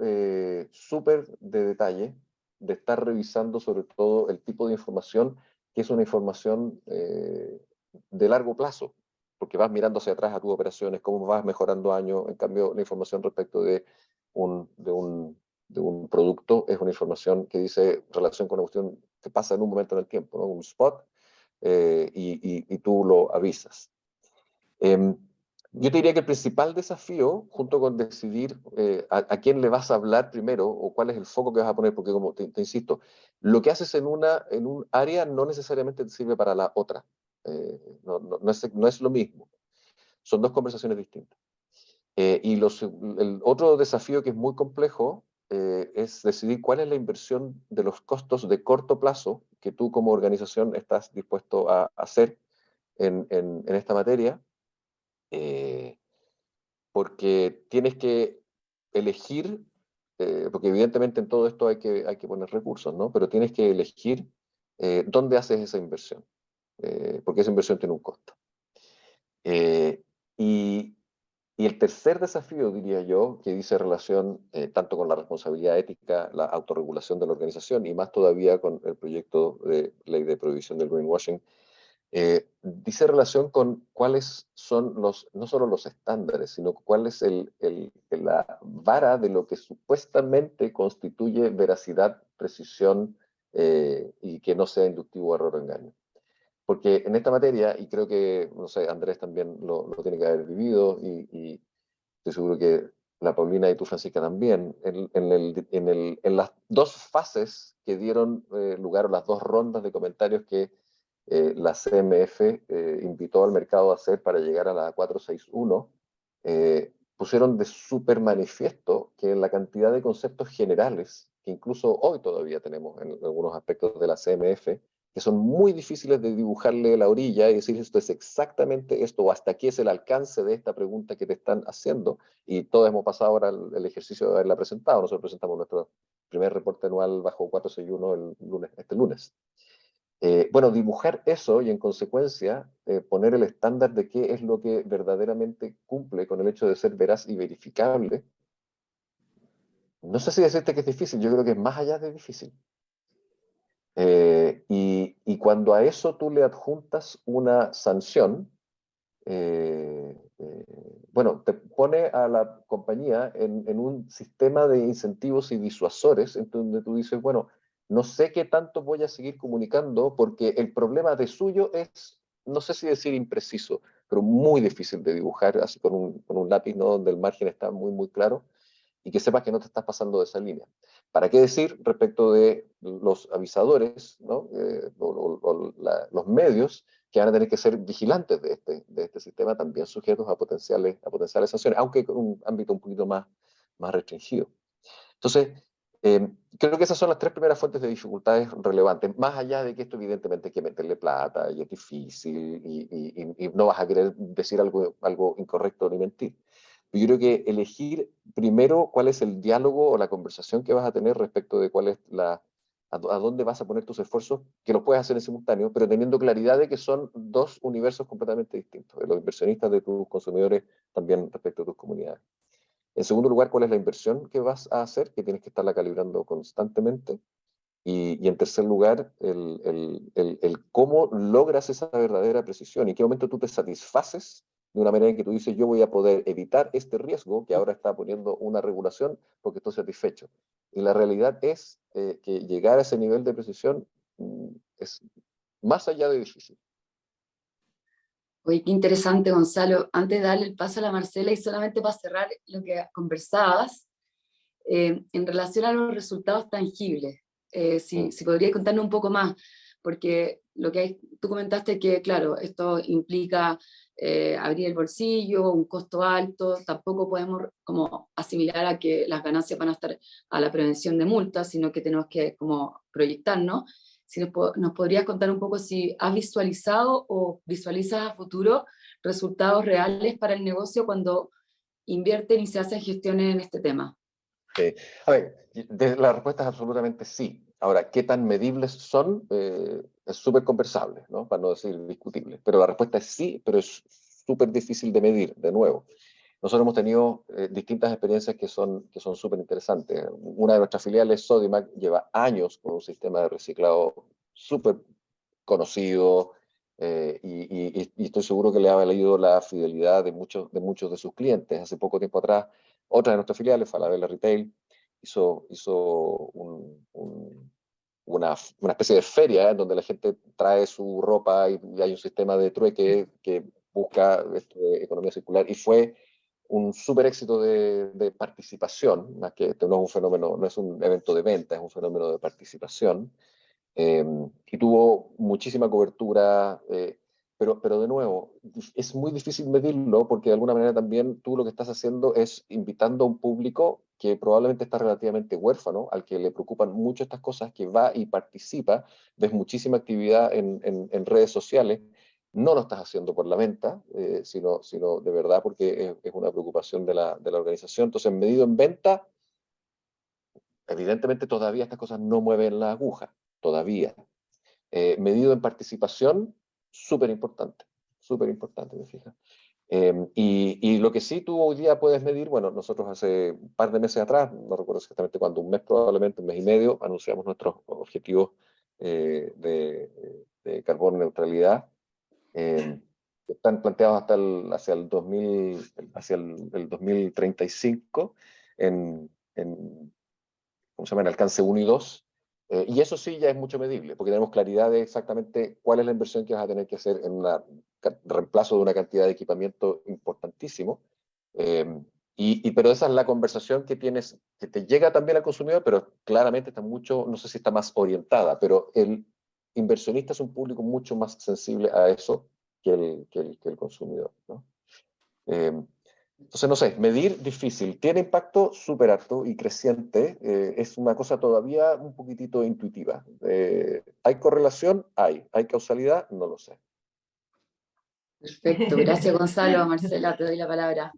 súper de detalle, de estar revisando sobre todo el tipo de información, que es una información de largo plazo, porque vas mirando hacia atrás a tus operaciones, cómo vas mejorando año. En cambio, la información respecto de un producto es una información que dice relación con una cuestión que pasa en un momento en el tiempo, ¿no? Un spot, y tú lo avisas. Yo te diría que el principal desafío, junto con decidir a quién le vas a hablar primero o cuál es el foco que vas a poner, porque como te insisto, lo que haces en un área no necesariamente te sirve para la otra. No es lo mismo. Son 2 conversaciones distintas. Y el otro desafío que es muy complejo es decidir cuál es la inversión de los costos de corto plazo que tú como organización estás dispuesto a hacer en esta materia, porque tienes que elegir, porque evidentemente en todo esto hay que poner recursos, ¿no? Pero tienes que elegir dónde haces esa inversión, porque esa inversión tiene un costo. Eh, y, y el tercer desafío, diría yo, que dice relación tanto con la responsabilidad ética, la autorregulación de la organización y más todavía con el proyecto de ley de prohibición del greenwashing, dice relación con cuáles son no solo los estándares, sino cuál es la vara de lo que supuestamente constituye veracidad, precisión y que no sea inductivo, error o engaño. Porque en esta materia, y creo que, no sé, Andrés también lo tiene que haber vivido, y estoy seguro que la Paulina y tú, Francisca, también, en las 2 fases que dieron lugar a las 2 rondas de comentarios que la CMF invitó al mercado a hacer para llegar a la 461, pusieron de súper manifiesto que la cantidad de conceptos generales, que incluso hoy todavía tenemos en algunos aspectos de la CMF, que son muy difíciles de dibujarle la orilla y decir esto es exactamente esto, o hasta aquí es el alcance de esta pregunta que te están haciendo, y todos hemos pasado ahora el ejercicio de haberla presentado. Nosotros presentamos nuestro primer reporte anual bajo 461 este lunes. Bueno, dibujar eso y en consecuencia poner el estándar de qué es lo que verdaderamente cumple con el hecho de ser veraz y verificable, no sé si decirte que es difícil, yo creo que es más allá de difícil. Y cuando a eso tú le adjuntas una sanción, bueno, te pone a la compañía en un sistema de incentivos y disuasores, en donde tú dices, bueno, no sé qué tanto voy a seguir comunicando porque el problema de suyo es, no sé si decir impreciso, pero muy difícil de dibujar así con un lápiz, ¿no? Donde el margen está muy claro, y que sepas que no te estás pasando de esa línea. ¿Para qué decir respecto de los avisadores, ¿no? Los medios que van a tener que ser vigilantes de este sistema, también sujetos a potenciales sanciones, aunque con un ámbito un poquito más más restringido. Entonces, creo que esas son las tres primeras fuentes de dificultades relevantes, más allá de que esto evidentemente hay que meterle plata y es difícil y no vas a querer decir algo incorrecto ni mentir. Pero yo creo que elegir primero cuál es el diálogo o la conversación que vas a tener respecto de cuál es a dónde vas a poner tus esfuerzos, que los puedes hacer en simultáneo, pero teniendo claridad de que son dos universos completamente distintos, de los inversionistas, de tus consumidores, también respecto a tus comunidades. En segundo lugar, ¿cuál es la inversión que vas a hacer? Que tienes que estarla calibrando constantemente. Y en tercer lugar, el cómo logras esa verdadera precisión y en qué momento tú te satisfaces de una manera en que tú dices, yo voy a poder evitar este riesgo que ahora está poniendo una regulación porque estoy satisfecho. Y la realidad es que llegar a ese nivel de precisión es más allá de difícil. Oye, qué interesante, Gonzalo. Antes de darle el paso a la Marcela y solamente para cerrar lo que conversabas, en relación a los resultados tangibles, si podrías contarnos un poco más, porque lo que tú comentaste que, claro, esto implica abrir el bolsillo, un costo alto, tampoco podemos como asimilar a que las ganancias van a estar a la prevención de multas, sino que tenemos que como proyectarnos. Si nos podrías contar un poco si has visualizado o visualizas a futuro resultados reales para el negocio cuando invierten y se hacen gestiones en este tema. A ver, la respuesta es absolutamente sí. Ahora, ¿qué tan medibles son? Es súper conversable, ¿no? Para no decir discutible. Pero la respuesta es sí, pero es súper difícil de medir, de nuevo. Nosotros hemos tenido distintas experiencias que son súper interesantes. Una de nuestras filiales, Sodimac, lleva años con un sistema de reciclado súper conocido y estoy seguro que le ha valido la fidelidad de muchos de sus clientes. Hace poco tiempo atrás, otra de nuestras filiales, Falabella Retail, hizo una especie de feria en donde la gente trae su ropa y hay un sistema de trueque que busca economía circular y fue un súper éxito de participación, más que no es un fenómeno, no es un evento de venta, es un fenómeno de participación. Y tuvo muchísima cobertura, pero de nuevo, es muy difícil medirlo porque de alguna manera también tú lo que estás haciendo es invitando a un público que probablemente está relativamente huérfano, al que le preocupan mucho estas cosas, que va y participa, ves muchísima actividad en redes sociales. No lo estás haciendo por la venta, sino de verdad porque es una preocupación de la organización. Entonces, medido en venta, evidentemente todavía estas cosas no mueven la aguja, todavía. Medido en participación, súper importante, ¿te fijas? Y lo que sí tú hoy día puedes medir, bueno, nosotros hace un par de meses atrás, no recuerdo exactamente cuándo, un mes probablemente, un mes y medio, anunciamos nuestros objetivos de carbono neutralidad, que están planteados hacia el 2035 ¿cómo se llama? En alcance 1 y 2. Y eso sí ya es mucho medible, porque tenemos claridad de exactamente cuál es la inversión que vas a tener que hacer en un reemplazo de una cantidad de equipamiento importantísimo. Pero esa es la conversación que tienes, que te llega también al consumidor, pero claramente está mucho, no sé si está más orientada, pero el inversionista es un público mucho más sensible a eso que el consumidor, ¿no? Entonces, no sé, medir difícil. Tiene impacto súper alto y creciente. Es una cosa todavía un poquitito intuitiva. ¿Hay correlación? Hay. ¿Hay causalidad? No lo sé. Perfecto, gracias Gonzalo. Marcela, te doy la palabra.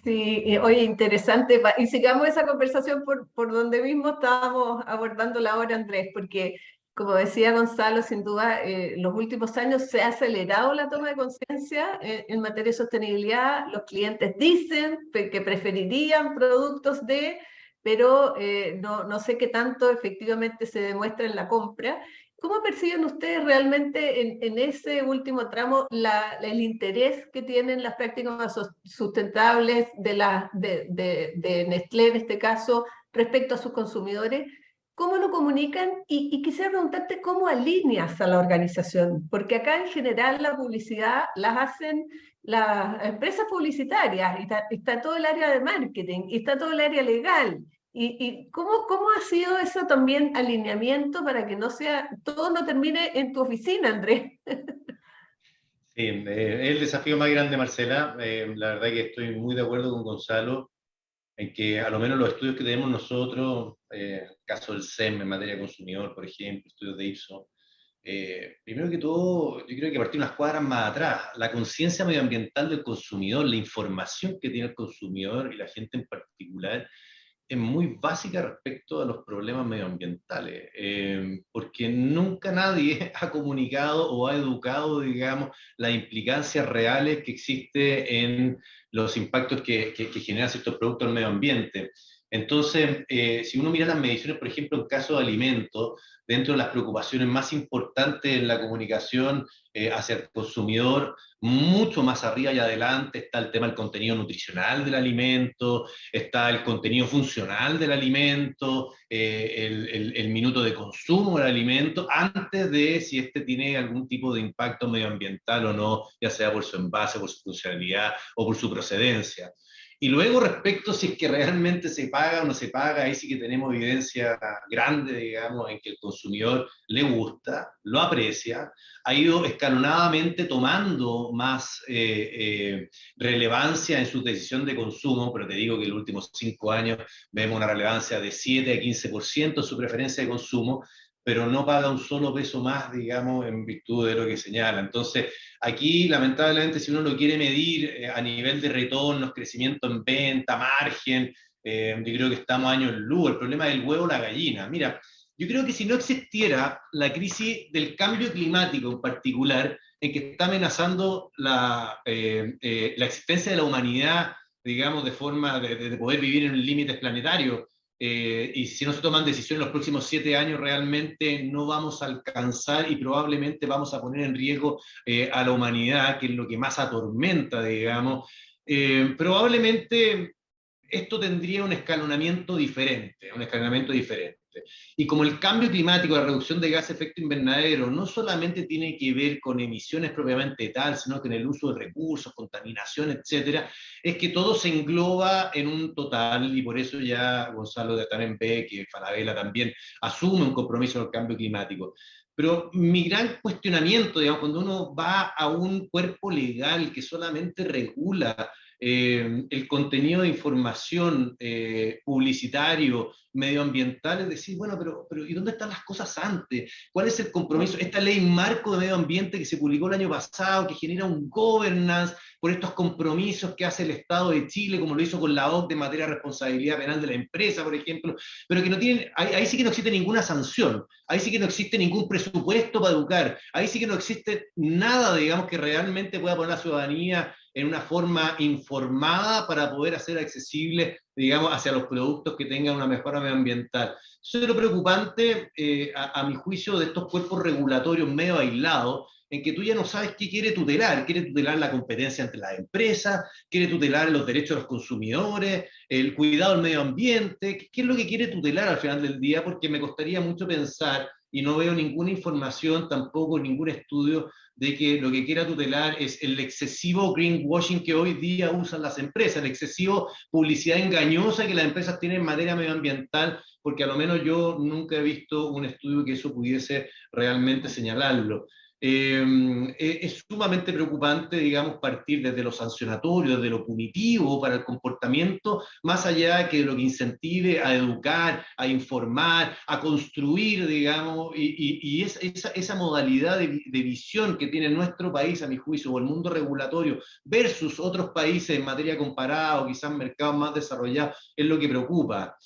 Sí, oye, interesante. Y sigamos esa conversación por donde mismo estábamos abordando ahora, Andrés, porque como decía Gonzalo, sin duda, los últimos años se ha acelerado la toma de conciencia en materia de sostenibilidad. Los clientes dicen que preferirían productos pero no sé qué tanto efectivamente se demuestra en la compra. ¿Cómo perciben ustedes realmente en ese último tramo el interés que tienen las prácticas sustentables de Nestlé en este caso respecto a sus consumidores? ¿Cómo lo comunican? Y quisiera preguntarte cómo alineas a la organización, porque acá en general la publicidad las hacen las empresas publicitarias, y está todo el área de marketing, y está todo el área legal. ¿Y cómo ha sido eso también alineamiento para que todo no termine en tu oficina, Andrés? Sí, es el desafío más grande, Marcela. La verdad que estoy muy de acuerdo con Gonzalo. en que a lo menos los estudios que tenemos nosotros, caso del SEM en materia de consumidor, por ejemplo, estudios de Ipsos, primero que todo, yo creo que partir unas cuadras más atrás, la conciencia medioambiental del consumidor, la información que tiene el consumidor y la gente en particular, es muy básica respecto a los problemas medioambientales, porque nunca nadie ha comunicado o ha educado, digamos, las implicancias reales que existe en los impactos que generan ciertos productos al medio ambiente. Entonces, si uno mira las mediciones, por ejemplo, en caso de alimentos, dentro de las preocupaciones más importantes en la comunicación hacia el consumidor, mucho más arriba y adelante está el tema del contenido nutricional del alimento, está el contenido funcional del alimento, el minuto de consumo del alimento, antes de si este tiene algún tipo de impacto medioambiental o no, ya sea por su envase, por su funcionalidad o por su procedencia. Y luego respecto si es que realmente se paga o no se paga, ahí sí que tenemos evidencia grande, digamos, en que el consumidor le gusta, lo aprecia, ha ido escalonadamente tomando más relevancia en su decisión de consumo, pero te digo que en los últimos 5 años vemos una relevancia de 7 a 15% en su preferencia de consumo, pero no paga un solo peso más, digamos, en virtud de lo que señala. Entonces, aquí, lamentablemente, si uno lo quiere medir a nivel de retornos, crecimiento en venta, margen, yo creo que estamos años luz. El problema es el huevo o la gallina. Mira, yo creo que si no existiera la crisis del cambio climático en particular, en que está amenazando la existencia de la humanidad, digamos, de forma de poder vivir en límites planetarios, y si no se toman decisiones en los próximos 7 años, realmente no vamos a alcanzar y probablemente vamos a poner en riesgo a la humanidad, que es lo que más atormenta, digamos. Probablemente esto tendría un escalonamiento diferente, un escalonamiento diferente. Y como el cambio climático, la reducción de gases de efecto invernadero, no solamente tiene que ver con emisiones propiamente tal, sino que en el uso de recursos, contaminación, etcétera, es que todo se engloba en un total, y por eso ya Gonzalo también ve que Falabella también asume un compromiso con el cambio climático. Pero mi gran cuestionamiento, digamos, cuando uno va a un cuerpo legal que solamente regula el contenido de información publicitario, medioambiental, es decir, bueno, pero ¿y dónde están las cosas antes? ¿Cuál es el compromiso? Esta ley marco de medio ambiente que se publicó el año pasado, que genera un governance por estos compromisos que hace el Estado de Chile, como lo hizo con la OCDE en materia de responsabilidad penal de la empresa, por ejemplo, pero que no tienen, ahí sí que no existe ninguna sanción, ahí sí que no existe ningún presupuesto para educar, ahí sí que no existe nada, digamos, que realmente pueda poner a la ciudadanía en una forma informada para poder hacer accesible, digamos, hacia los productos que tengan una mejora medioambiental. Eso es lo preocupante, a mi juicio, de estos cuerpos regulatorios medio aislados, en que tú ya no sabes qué quiere tutelar la competencia entre las empresas, quiere tutelar los derechos de los consumidores, el cuidado del medio ambiente, qué es lo que quiere tutelar al final del día, porque me costaría mucho pensar, y no veo ninguna información, tampoco ningún estudio, de que lo que quiera tutelar es el excesivo greenwashing que hoy día usan las empresas, el excesivo publicidad engañosa que las empresas tienen en materia medioambiental, porque a lo menos yo nunca he visto un estudio que eso pudiese realmente señalarlo. Es sumamente preocupante, digamos, partir desde lo sancionatorio, desde lo punitivo para el comportamiento, más allá que lo que incentive a educar, a informar, a construir, digamos, y esa modalidad de visión que tiene nuestro país, a mi juicio, o el mundo regulatorio, versus otros países en materia comparada, o quizás mercados más desarrollados, es lo que preocupa.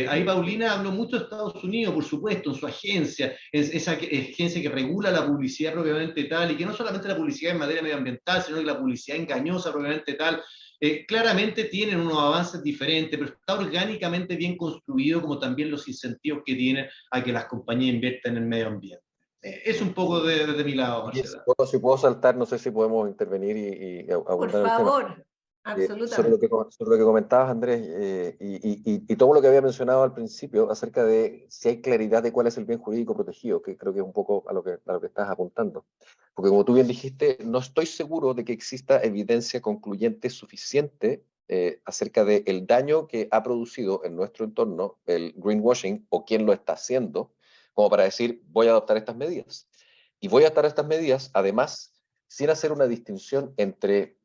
Ahí Paulina habló mucho de Estados Unidos, por supuesto, en su agencia, esa agencia que regula la publicidad propiamente tal, y que no solamente la publicidad en materia medioambiental, sino que la publicidad engañosa propiamente tal, claramente tienen unos avances diferentes, pero está orgánicamente bien construido, como también los incentivos que tienen a que las compañías inviertan en el medio ambiente. Es un poco desde mi lado, Marcela. Si puedo saltar, no sé si podemos intervenir y abundar en el tema. Por favor, absolutamente. Sobre lo que comentabas, Andrés, y todo lo que había mencionado al principio acerca de si hay claridad de cuál es el bien jurídico protegido, que creo que es un poco a lo que estás apuntando. Porque como tú bien dijiste, no estoy seguro de que exista evidencia concluyente suficiente acerca del daño que ha producido en nuestro entorno el greenwashing o quién lo está haciendo, como para decir, voy a adoptar estas medidas. Y voy a adoptar estas medidas, además, sin hacer una distinción entre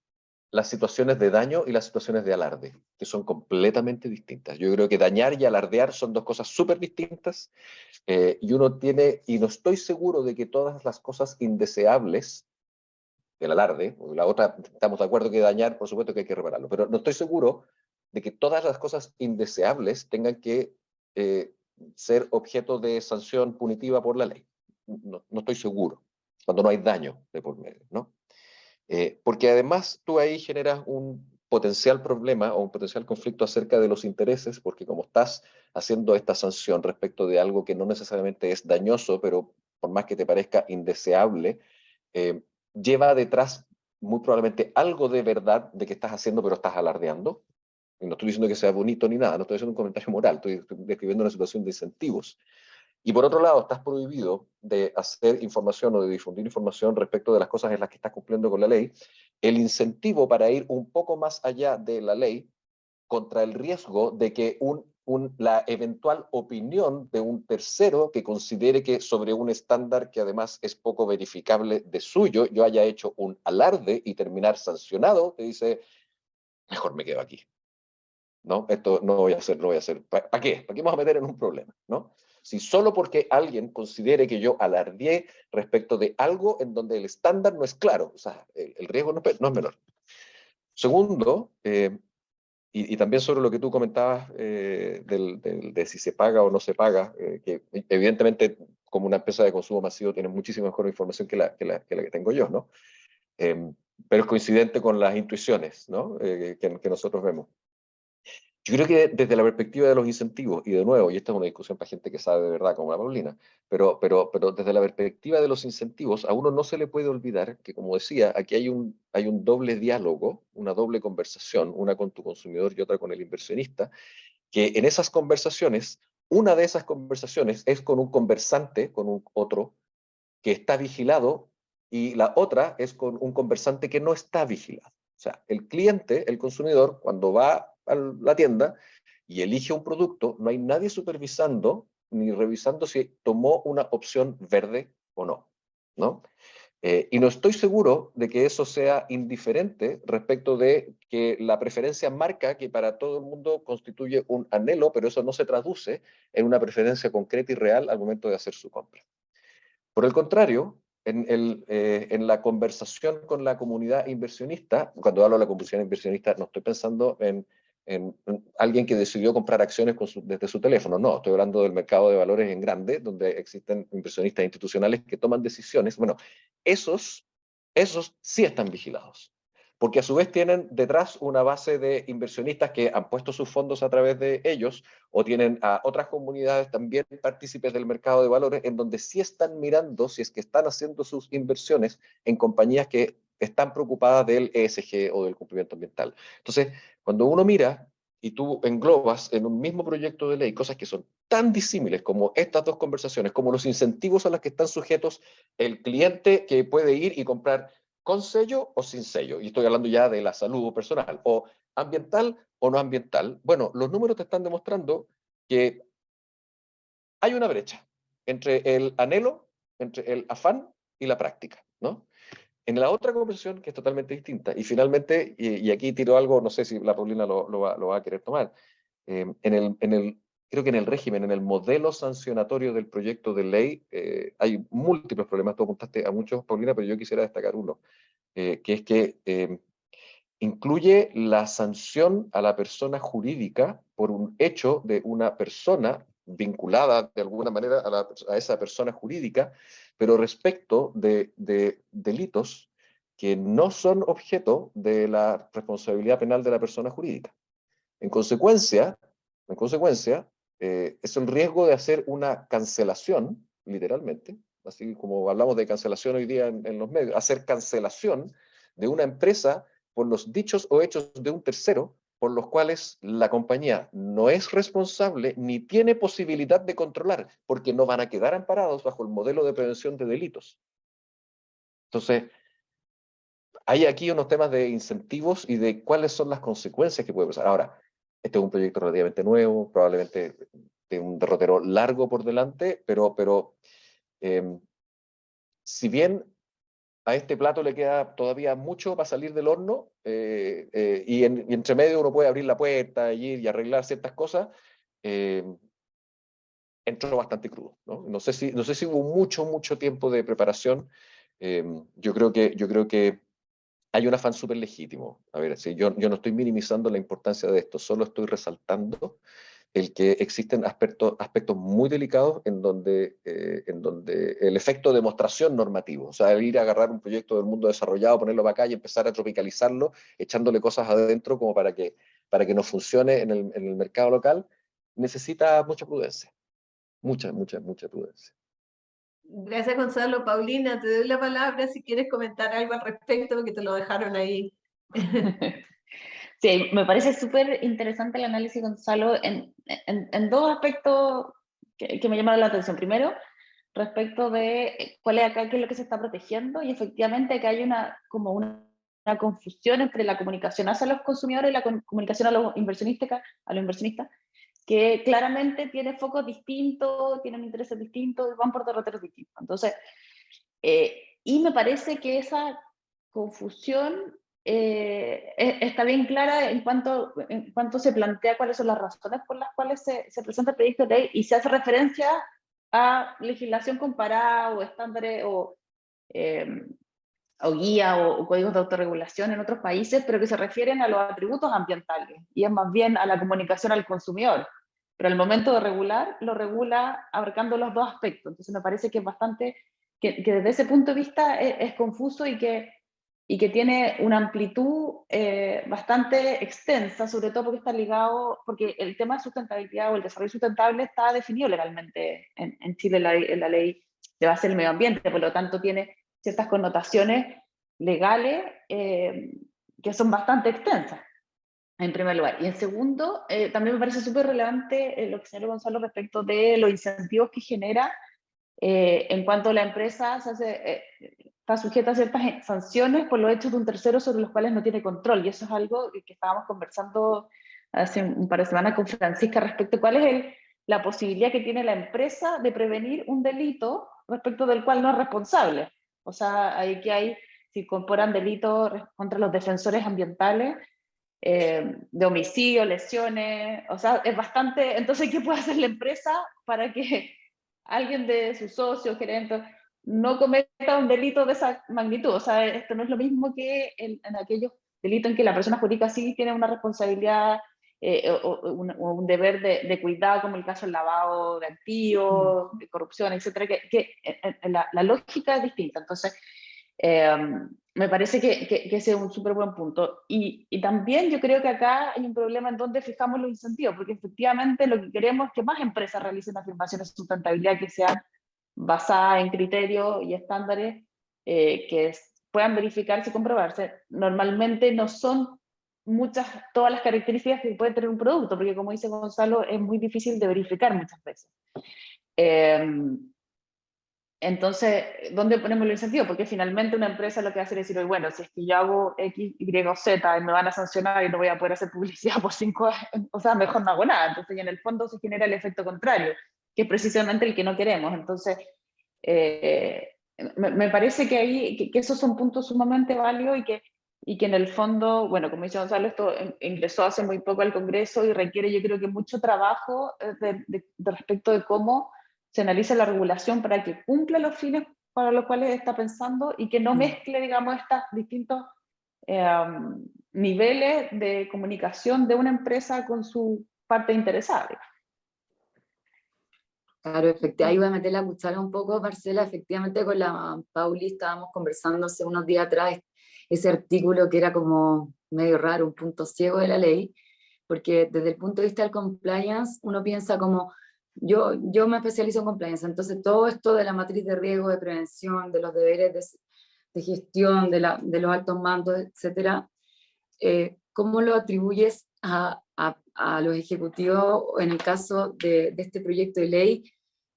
las situaciones de daño y las situaciones de alarde, que son completamente distintas. Yo creo que dañar y alardear son dos cosas súper distintas, y uno tiene, y no estoy seguro de que todas las cosas indeseables del alarde, la otra, estamos de acuerdo que dañar, por supuesto que hay que repararlo, pero no estoy seguro de que todas las cosas indeseables tengan que ser objeto de sanción punitiva por la ley. No estoy seguro, cuando no hay daño de por medio, ¿no? Porque además tú ahí generas un potencial problema o un potencial conflicto acerca de los intereses, porque como estás haciendo esta sanción respecto de algo que no necesariamente es dañoso, pero por más que te parezca indeseable, eh, lleva detrás muy probablemente algo de verdad de que estás haciendo, pero estás alardeando. Y no estoy diciendo que sea bonito ni nada, no estoy haciendo un comentario moral, estoy describiendo una situación de incentivos. Y por otro lado, estás prohibido de hacer información o de difundir información respecto de las cosas en las que estás cumpliendo con la ley. El incentivo para ir un poco más allá de la ley contra el riesgo de que la eventual opinión de un tercero que considere que sobre un estándar que además es poco verificable de suyo, yo haya hecho un alarde y terminar sancionado, te dice, mejor me quedo aquí. ¿No? Esto no voy a hacer, no voy a hacer. ¿Para qué? ¿Para qué vamos a meter en un problema? ¿No? Si solo porque alguien considere que yo alardeé respecto de algo en donde el estándar no es claro, o sea, el riesgo no es menor. Segundo, y también sobre lo que tú comentabas de si se paga o no se paga, que evidentemente como una empresa de consumo masivo tiene muchísima mejor información que la que tengo yo, ¿no? Pero es coincidente con las intuiciones, ¿no? Que nosotros vemos. Yo creo que desde la perspectiva de los incentivos, y de nuevo, y esta es una discusión para gente que sabe de verdad, como la Paulina, pero desde la perspectiva de los incentivos, a uno no se le puede olvidar que, como decía, aquí hay un doble diálogo, una doble conversación, una con tu consumidor y otra con el inversionista, que en esas conversaciones, una de esas conversaciones es con un conversante, con un otro, que está vigilado, y la otra es con un conversante que no está vigilado. O sea, el cliente, el consumidor, cuando va a la tienda y elige un producto, no hay nadie supervisando ni revisando si tomó una opción verde o no, ¿no? Y no estoy seguro de que eso sea indiferente respecto de que la preferencia marca que para todo el mundo constituye un anhelo, pero eso no se traduce en una preferencia concreta y real al momento de hacer su compra. Por el contrario, en la conversación con la comunidad inversionista, cuando hablo de la comunidad inversionista, no estoy pensando en alguien que decidió comprar acciones desde su teléfono, no, estoy hablando del mercado de valores en grande, donde existen inversionistas institucionales que toman decisiones. Bueno, esos sí están vigilados, porque a su vez tienen detrás una base de inversionistas que han puesto sus fondos a través de ellos, o tienen a otras comunidades también partícipes del mercado de valores, en donde sí están mirando si es que están haciendo sus inversiones en compañías que están preocupadas del ESG o del cumplimiento ambiental. Entonces, cuando uno mira y tú englobas en un mismo proyecto de ley cosas que son tan disímiles como estas dos conversaciones, como los incentivos a los que están sujetos el cliente que puede ir y comprar con sello o sin sello, y estoy hablando ya de la salud personal, o ambiental o no ambiental, bueno, los números te están demostrando que hay una brecha entre el anhelo, entre el afán y la práctica, ¿no? En la otra conversación, que es totalmente distinta, y finalmente, y aquí tiro algo, no sé si la Paulina lo va a querer tomar, creo que en el régimen, en el modelo sancionatorio del proyecto de ley, hay múltiples problemas, tú apuntaste a muchos, Paulina, pero yo quisiera destacar uno, que es que incluye la sanción a la persona jurídica por un hecho de una persona vinculada de alguna manera a esa persona jurídica, pero respecto de delitos que no son objeto de la responsabilidad penal de la persona jurídica. En consecuencia, es el riesgo de hacer una cancelación, literalmente, así como hablamos de cancelación hoy día en los medios, hacer cancelación de una empresa por los dichos o hechos de un tercero, por los cuales la compañía no es responsable ni tiene posibilidad de controlar, porque no van a quedar amparados bajo el modelo de prevención de delitos. Entonces, hay aquí unos temas de incentivos y de cuáles son las consecuencias que puede pasar. Ahora, este es un proyecto relativamente nuevo, probablemente de un derrotero largo por delante, pero si bien a este plato le queda todavía mucho para salir del horno, y entre medio uno puede abrir la puerta y ir y arreglar ciertas cosas. Entró bastante crudo, ¿no? No sé si hubo mucho tiempo de preparación. Yo creo que hay un afán súper legítimo. A ver, sí, yo no estoy minimizando la importancia de esto, solo estoy resaltando el que existen aspectos muy delicados en donde el efecto de demostración normativo, o sea, el ir a agarrar un proyecto del mundo desarrollado, ponerlo para acá y empezar a tropicalizarlo, echándole cosas adentro como para que no funcione en el mercado local, necesita mucha prudencia. Mucha prudencia. Gracias, Gonzalo. Paulina, te doy la palabra si quieres comentar algo al respecto, porque te lo dejaron ahí. Sí, me parece súper interesante el análisis, Gonzalo, en dos aspectos que me llamaron la atención. Primero, respecto de cuál es acá, qué es lo que se está protegiendo, y efectivamente que hay como una confusión entre la comunicación hacia los consumidores y la comunicación a los inversionistas, que claramente tiene focos distintos, tienen intereses distintos y van por derroteros distintos. Entonces, y me parece que esa confusión está bien clara en cuanto se plantea cuáles son las razones por las cuales se presenta el proyecto de ley y se hace referencia a legislación comparada o estándares o guía o códigos de autorregulación en otros países, pero que se refieren a los atributos ambientales y es más bien a la comunicación al consumidor. Pero al momento de regular, lo regula abarcando los dos aspectos. Entonces me parece que es bastante, que desde ese punto de vista es confuso y que tiene una amplitud bastante extensa, sobre todo porque está ligado, porque el tema de sustentabilidad o el desarrollo sustentable está definido legalmente en Chile en la ley de base del medio ambiente, por lo tanto tiene ciertas connotaciones legales que son bastante extensas, en primer lugar. Y en segundo, también me parece súper relevante lo que señaló Gonzalo respecto de los incentivos que genera en cuanto la empresa está sujeta a ciertas sanciones por los hechos de un tercero sobre los cuales no tiene control. Y eso es algo que estábamos conversando hace un par de semanas con Francisca respecto a cuál es la posibilidad que tiene la empresa de prevenir un delito respecto del cual no es responsable. O sea, se incorporan delitos contra los defensores ambientales, de homicidio, lesiones, o sea, es bastante. Entonces, ¿qué puede hacer la empresa para que alguien de sus socios, gerentes, no cometa un delito de esa magnitud? O sea, esto no es lo mismo que en aquellos delitos en que la persona jurídica sí tiene una responsabilidad o un deber de cuidado, como el caso del lavado de activos, de corrupción, etcétera, que la lógica es distinta. Entonces, me parece que ese es un súper buen punto. Y también yo creo que acá hay un problema en donde fijamos los incentivos, porque efectivamente lo que queremos es que más empresas realicen afirmaciones de sustentabilidad que sean basadas en criterios y estándares que puedan verificarse y comprobarse. Normalmente no son todas las características que puede tener un producto, porque como dice Gonzalo, es muy difícil de verificar muchas veces. Entonces, ¿dónde ponemos el incentivo? Porque finalmente una empresa lo que hace es decir, bueno, si es que yo hago X, Y o Z y me van a sancionar y no voy a poder hacer publicidad por 5 años, o sea, mejor no hago nada. Entonces, y en el fondo se genera el efecto contrario, que es precisamente el que no queremos. Entonces, me parece que esos son puntos sumamente válidos y que en el fondo, bueno, como dice Gonzalo, esto ingresó hace muy poco al Congreso y requiere, yo creo que mucho trabajo de respecto de cómo se analiza la regulación para que cumpla los fines para los cuales está pensando y que no mezcle, digamos, estos distintos niveles de comunicación de una empresa con su parte interesada. Claro, efectivamente, ahí voy a meter la cuchara un poco, Marcela. Efectivamente, con la Pauli estábamos conversando hace unos días atrás ese artículo que era como medio raro, un punto ciego de la ley, porque desde el punto de vista del compliance, uno piensa como, yo me especializo en compliance, entonces todo esto de la matriz de riesgo, de prevención, de los deberes de gestión, de los altos mandos, etcétera, ¿cómo lo atribuyes a los ejecutivos en el caso de este proyecto de ley,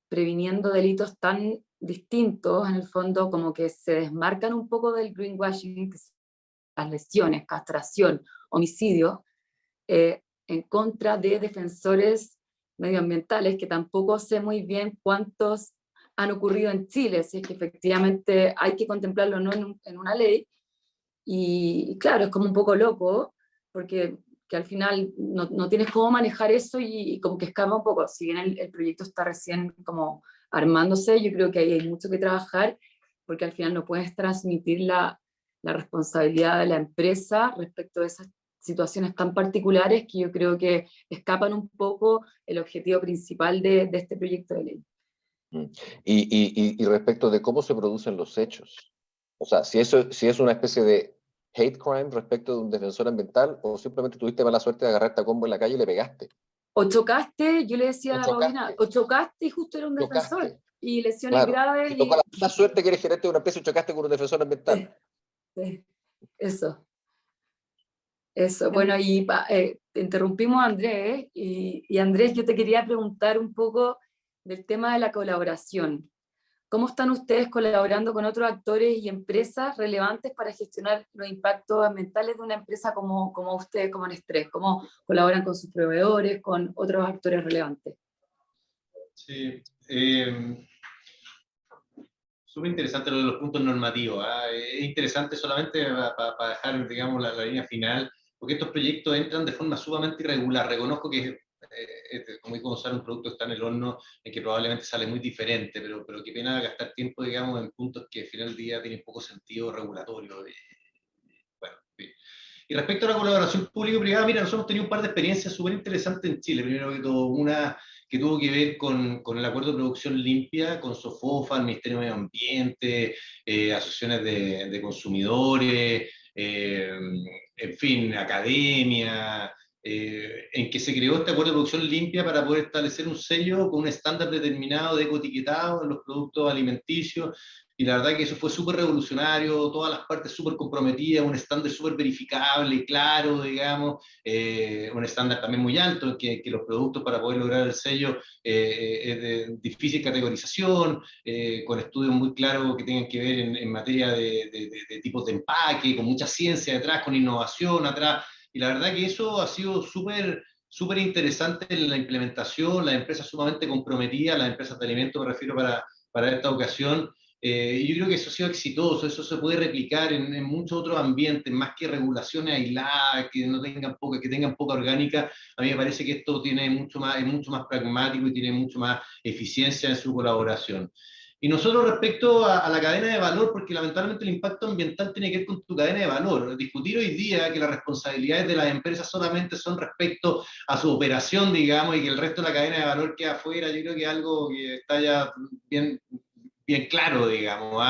previniendo delitos tan distintos, en el fondo como que se desmarcan un poco del greenwashing, que son las lesiones, castración, homicidio, en contra de defensores medioambientales, que tampoco sé muy bien cuántos han ocurrido en Chile, si es que efectivamente hay que contemplarlo no en una ley. Y claro, es como un poco loco, porque que al final no tienes cómo manejar eso y como que escapa un poco. Si bien el proyecto está recién como armándose, yo creo que ahí hay mucho que trabajar, porque al final no puedes transmitir la responsabilidad de la empresa respecto de esas situaciones tan particulares que yo creo que escapan un poco el objetivo principal de este proyecto de ley. Y respecto de cómo se producen los hechos, o sea, si es una especie de hate crime respecto de un defensor ambiental, o simplemente tuviste mala suerte de agarrarte a combo en la calle y le pegaste. O chocaste, yo le decía O a la Paulina, o chocaste y justo era un defensor, chocaste, y lesiones claro. graves. Y tocó la mala suerte que eres gerente de una empresa y chocaste con un defensor ambiental. Sí, eso. Bueno, y interrumpimos a Andrés, y Andrés, yo te quería preguntar un poco del tema de la colaboración. ¿Cómo están ustedes colaborando con otros actores y empresas relevantes para gestionar los impactos ambientales de una empresa como ustedes, como Nestlé? ¿Cómo colaboran con sus proveedores, con otros actores relevantes? Sí, súper interesante lo de los puntos normativos. Es interesante solamente para dejar, digamos, la línea final, porque estos proyectos entran de forma sumamente irregular. Reconozco que como digo, usar un producto que está en el horno, que probablemente sale muy diferente, pero qué pena gastar tiempo, digamos, en puntos que al final del día tienen poco sentido regulatorio. Bueno, sí. Y respecto a la colaboración público-privada, mira, nosotros hemos tenido un par de experiencias súper interesantes en Chile. Primero que todo, una que tuvo que ver con el acuerdo de producción limpia, con SOFOFA, el Ministerio de Medio Ambiente, asociaciones de consumidores, en fin, academia, en que se creó este acuerdo de producción limpia para poder establecer un sello con un estándar determinado de ecoetiquetado en los productos alimenticios. Y la verdad que eso fue súper revolucionario, todas las partes súper comprometidas, un estándar súper verificable, claro, digamos, un estándar también muy alto, que los productos para poder lograr el sello es de difícil categorización, con estudios muy claros que tengan que ver en materia de tipos de empaque, con mucha ciencia detrás, con innovación atrás, y la verdad que eso ha sido súper interesante en la implementación, las empresas sumamente comprometidas, las empresas de alimentos me refiero para esta ocasión. Y yo creo que eso ha sido exitoso, eso se puede replicar en muchos otros ambientes, más que regulaciones aisladas, que tengan poca orgánica. A mí me parece que esto es mucho más pragmático y tiene mucho más eficiencia en su colaboración. Y nosotros respecto a la cadena de valor, porque lamentablemente el impacto ambiental tiene que ver con tu cadena de valor. Discutir hoy día que las responsabilidades de las empresas solamente son respecto a su operación, digamos, y que el resto de la cadena de valor queda afuera, yo creo que es algo que está ya bien claro, digamos,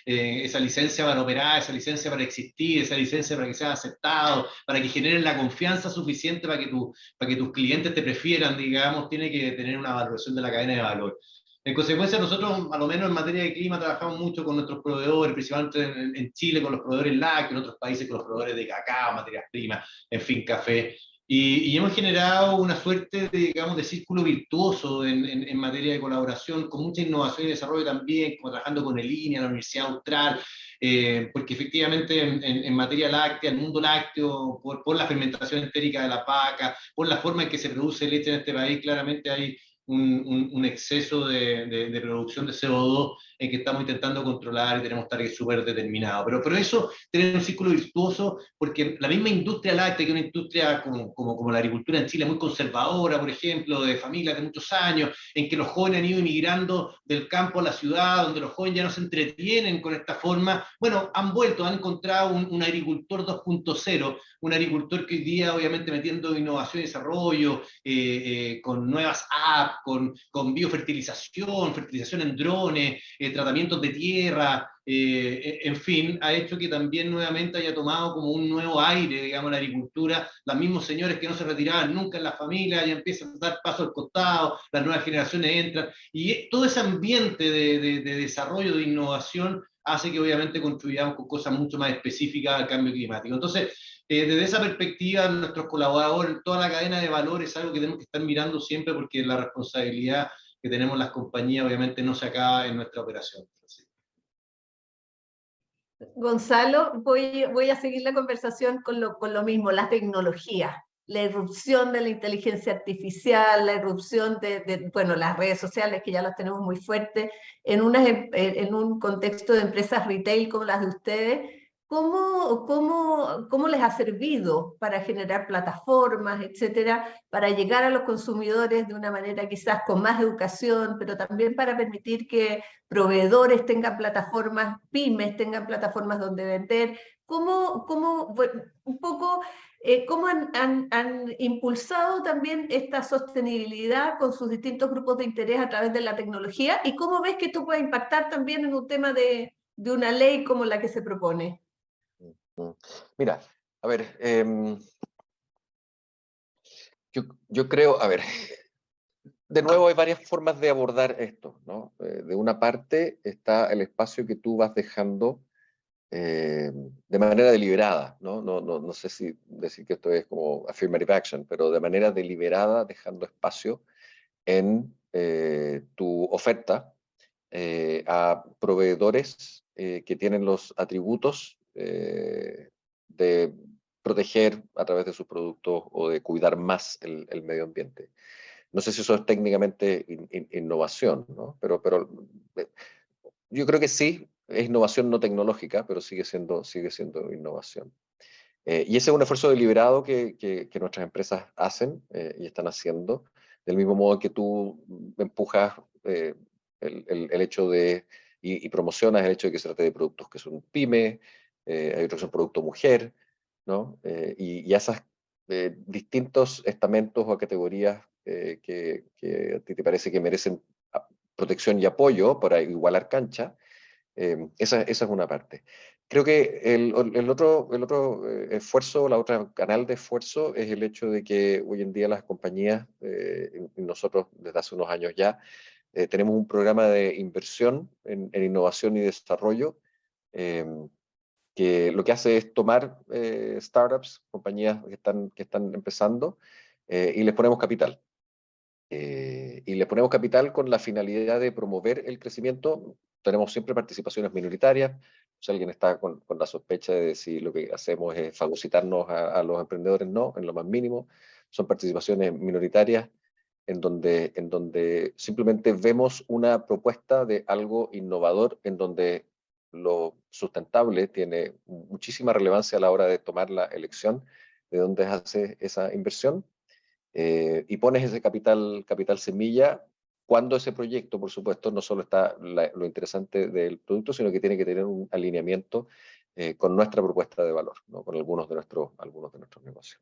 esa licencia para operar, esa licencia para existir, esa licencia para que sean aceptados, para que generen la confianza suficiente para que tus clientes te prefieran, digamos, tiene que tener una valoración de la cadena de valor. En consecuencia, nosotros, a lo menos en materia de clima, trabajamos mucho con nuestros proveedores, principalmente en Chile con los proveedores lácteos, en otros países con los proveedores de cacao, materias primas, en fin, café. Y hemos generado una suerte, digamos, de círculo virtuoso en materia de colaboración, con mucha innovación y desarrollo también, como trabajando con el INEA, la Universidad Austral, porque efectivamente en materia láctea, el mundo lácteo, por la fermentación entérica de la vaca, por la forma en que se produce leche en este país, claramente hay un exceso de producción de CO2 que estamos intentando controlar y tenemos targets súper determinados. Pero eso tiene un círculo virtuoso porque la misma industria láctea, que es una industria como la agricultura en Chile, muy conservadora, por ejemplo, de familias de muchos años, en que los jóvenes han ido emigrando del campo a la ciudad, donde los jóvenes ya no se entretienen con esta forma, bueno, han encontrado un agricultor 2.0, un agricultor que hoy día, obviamente, metiendo innovación y desarrollo, con nuevas apps, con biofertilización, fertilización en drones, tratamientos de tierra, en fin, ha hecho que también nuevamente haya tomado como un nuevo aire, digamos, la agricultura. Los mismos señores que no se retiraban nunca en la familia ya empiezan a dar paso al costado, las nuevas generaciones entran, y todo ese ambiente de desarrollo, de innovación, hace que obviamente contribuyamos con cosas mucho más específicas al cambio climático. Entonces, desde esa perspectiva, nuestros colaboradores, toda la cadena de valor es algo que tenemos que estar mirando siempre porque la responsabilidad que tenemos las compañías obviamente no se acaba en nuestra operación. Así. Gonzalo, voy a seguir la conversación con lo mismo, la tecnología. la irrupción de la inteligencia artificial, la irrupción bueno, las redes sociales, que ya las tenemos muy fuertes, en un contexto de empresas retail como las de ustedes. ¿Cómo les ha servido para generar plataformas, etcétera, para llegar a los consumidores de una manera quizás con más educación, pero también para permitir que proveedores tengan plataformas, pymes tengan plataformas donde vender? Bueno, un poco, ¿cómo han impulsado también esta sostenibilidad con sus distintos grupos de interés a través de la tecnología? ¿Y cómo ves que esto puede impactar también en un tema de una ley como la que se propone? Mira, a ver, yo creo, a ver, de nuevo hay varias formas de abordar esto, ¿no? De una parte está el espacio que tú vas dejando de manera deliberada, ¿no? No sé si decir que esto es como affirmative action, pero de manera deliberada dejando espacio en tu oferta a proveedores que tienen los atributos de proteger a través de sus productos o de cuidar más el medio ambiente. No sé si eso es técnicamente innovación, ¿no? Pero yo creo que sí, es innovación no tecnológica, pero sigue siendo innovación. Y ese es un esfuerzo deliberado que nuestras empresas hacen y están haciendo, del mismo modo que tú empujas el hecho de, y promocionas el hecho de que se trate de productos que son pyme, hay otros que son producto mujer, ¿no? Y esas distintos estamentos o categorías que a ti te parece que merecen protección y apoyo para igualar cancha, esa es una parte. Creo que el otro esfuerzo, la otra canal de esfuerzo es el hecho de que hoy en día las compañías, nosotros desde hace unos años ya, tenemos un programa de inversión en innovación y desarrollo que lo que hace es tomar startups, compañías que están empezando, y les ponemos capital. Y les ponemos capital con la finalidad de promover el crecimiento. Tenemos siempre participaciones minoritarias. Si alguien está con la sospecha de si lo que hacemos es fagocitarnos a los emprendedores, no, en lo más mínimo. Son participaciones minoritarias en donde simplemente vemos una propuesta de algo innovador, en donde lo sustentable tiene muchísima relevancia a la hora de tomar la elección de dónde hace esa inversión. Y pones ese capital semilla cuando ese proyecto, por supuesto, no solo está lo interesante del producto, sino que tiene que tener un alineamiento con nuestra propuesta de valor, ¿no? Con algunos de nuestros negocios.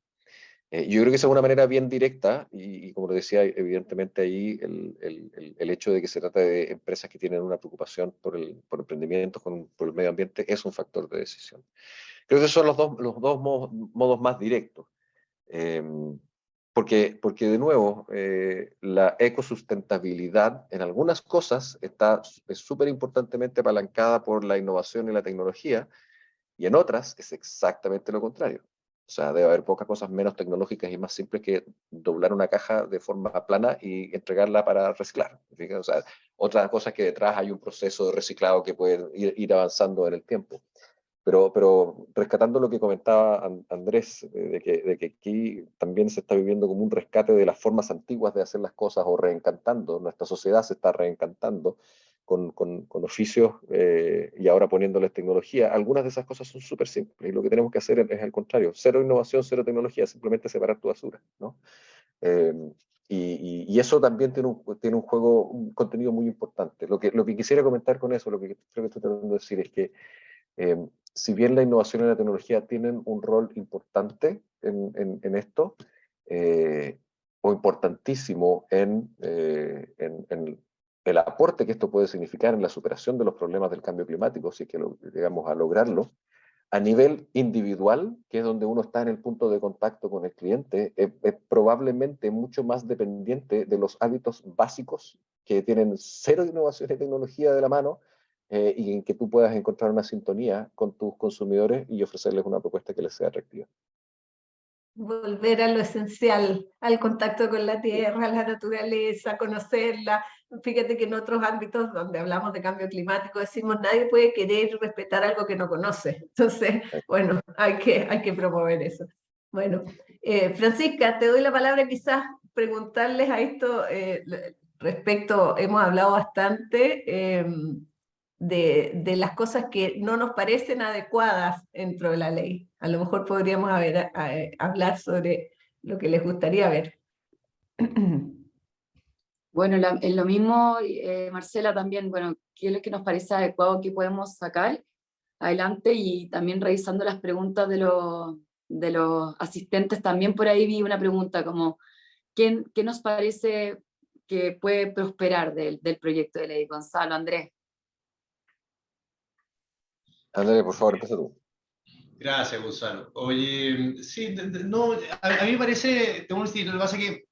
Yo creo que esa es una manera bien directa y como lo decía, evidentemente ahí el hecho de que se trata de empresas que tienen una preocupación por emprendimientos, por el medio ambiente, es un factor de decisión. Creo que esos son los dos modos más directos. Porque de nuevo, la ecosustentabilidad en algunas cosas es súper importantemente apalancada por la innovación y la tecnología, y en otras es exactamente lo contrario. O sea, debe haber pocas cosas menos tecnológicas y más simples que doblar una caja de forma plana y entregarla para reciclar. O sea, otra cosa es que detrás hay un proceso de reciclado que puede ir avanzando en el tiempo. Pero rescatando lo que comentaba Andrés, de que aquí también se está viviendo como un rescate de las formas antiguas de hacer las cosas o reencantando, nuestra sociedad se está reencantando con oficios y ahora poniéndoles tecnología. Algunas de esas cosas son súper simples y lo que tenemos que hacer es al contrario, cero innovación, cero tecnología, simplemente separar tu basura, ¿no? Y eso también tiene un contenido muy importante. Lo que quisiera comentar con eso, lo que creo que estoy tratando de decir es que si bien la innovación y la tecnología tienen un rol importante en esto, o importantísimo en el aporte que esto puede significar en la superación de los problemas del cambio climático, si es que llegamos a lograrlo, a nivel individual, que es donde uno está en el punto de contacto con el cliente, es probablemente mucho más dependiente de los hábitos básicos que tienen cero innovación y tecnología de la mano, y en que tú puedas encontrar una sintonía con tus consumidores y ofrecerles una propuesta que les sea atractiva. Volver a lo esencial, al contacto con la tierra, la naturaleza, conocerla. Fíjate que en otros ámbitos donde hablamos de cambio climático decimos nadie puede querer respetar algo que no conoce. Entonces, bueno, hay que promover eso. Bueno, Francisca, te doy la palabra quizás preguntarles a esto respecto, hemos hablado bastante de las cosas que no nos parecen adecuadas dentro de la ley. A lo mejor podríamos hablar sobre lo que les gustaría ver. Bueno, en lo mismo, Marcela, también, bueno, qué es lo que nos parece adecuado que podemos sacar adelante, y también revisando las preguntas de los asistentes, también por ahí vi una pregunta como, ¿qué nos parece que puede prosperar del proyecto de ley? Gonzalo, Andrés. Andrés, por favor, empieza tú. Gracias, Gonzalo. Oye, sí, no, a mí me parece, tengo que decir, lo que pasa es que,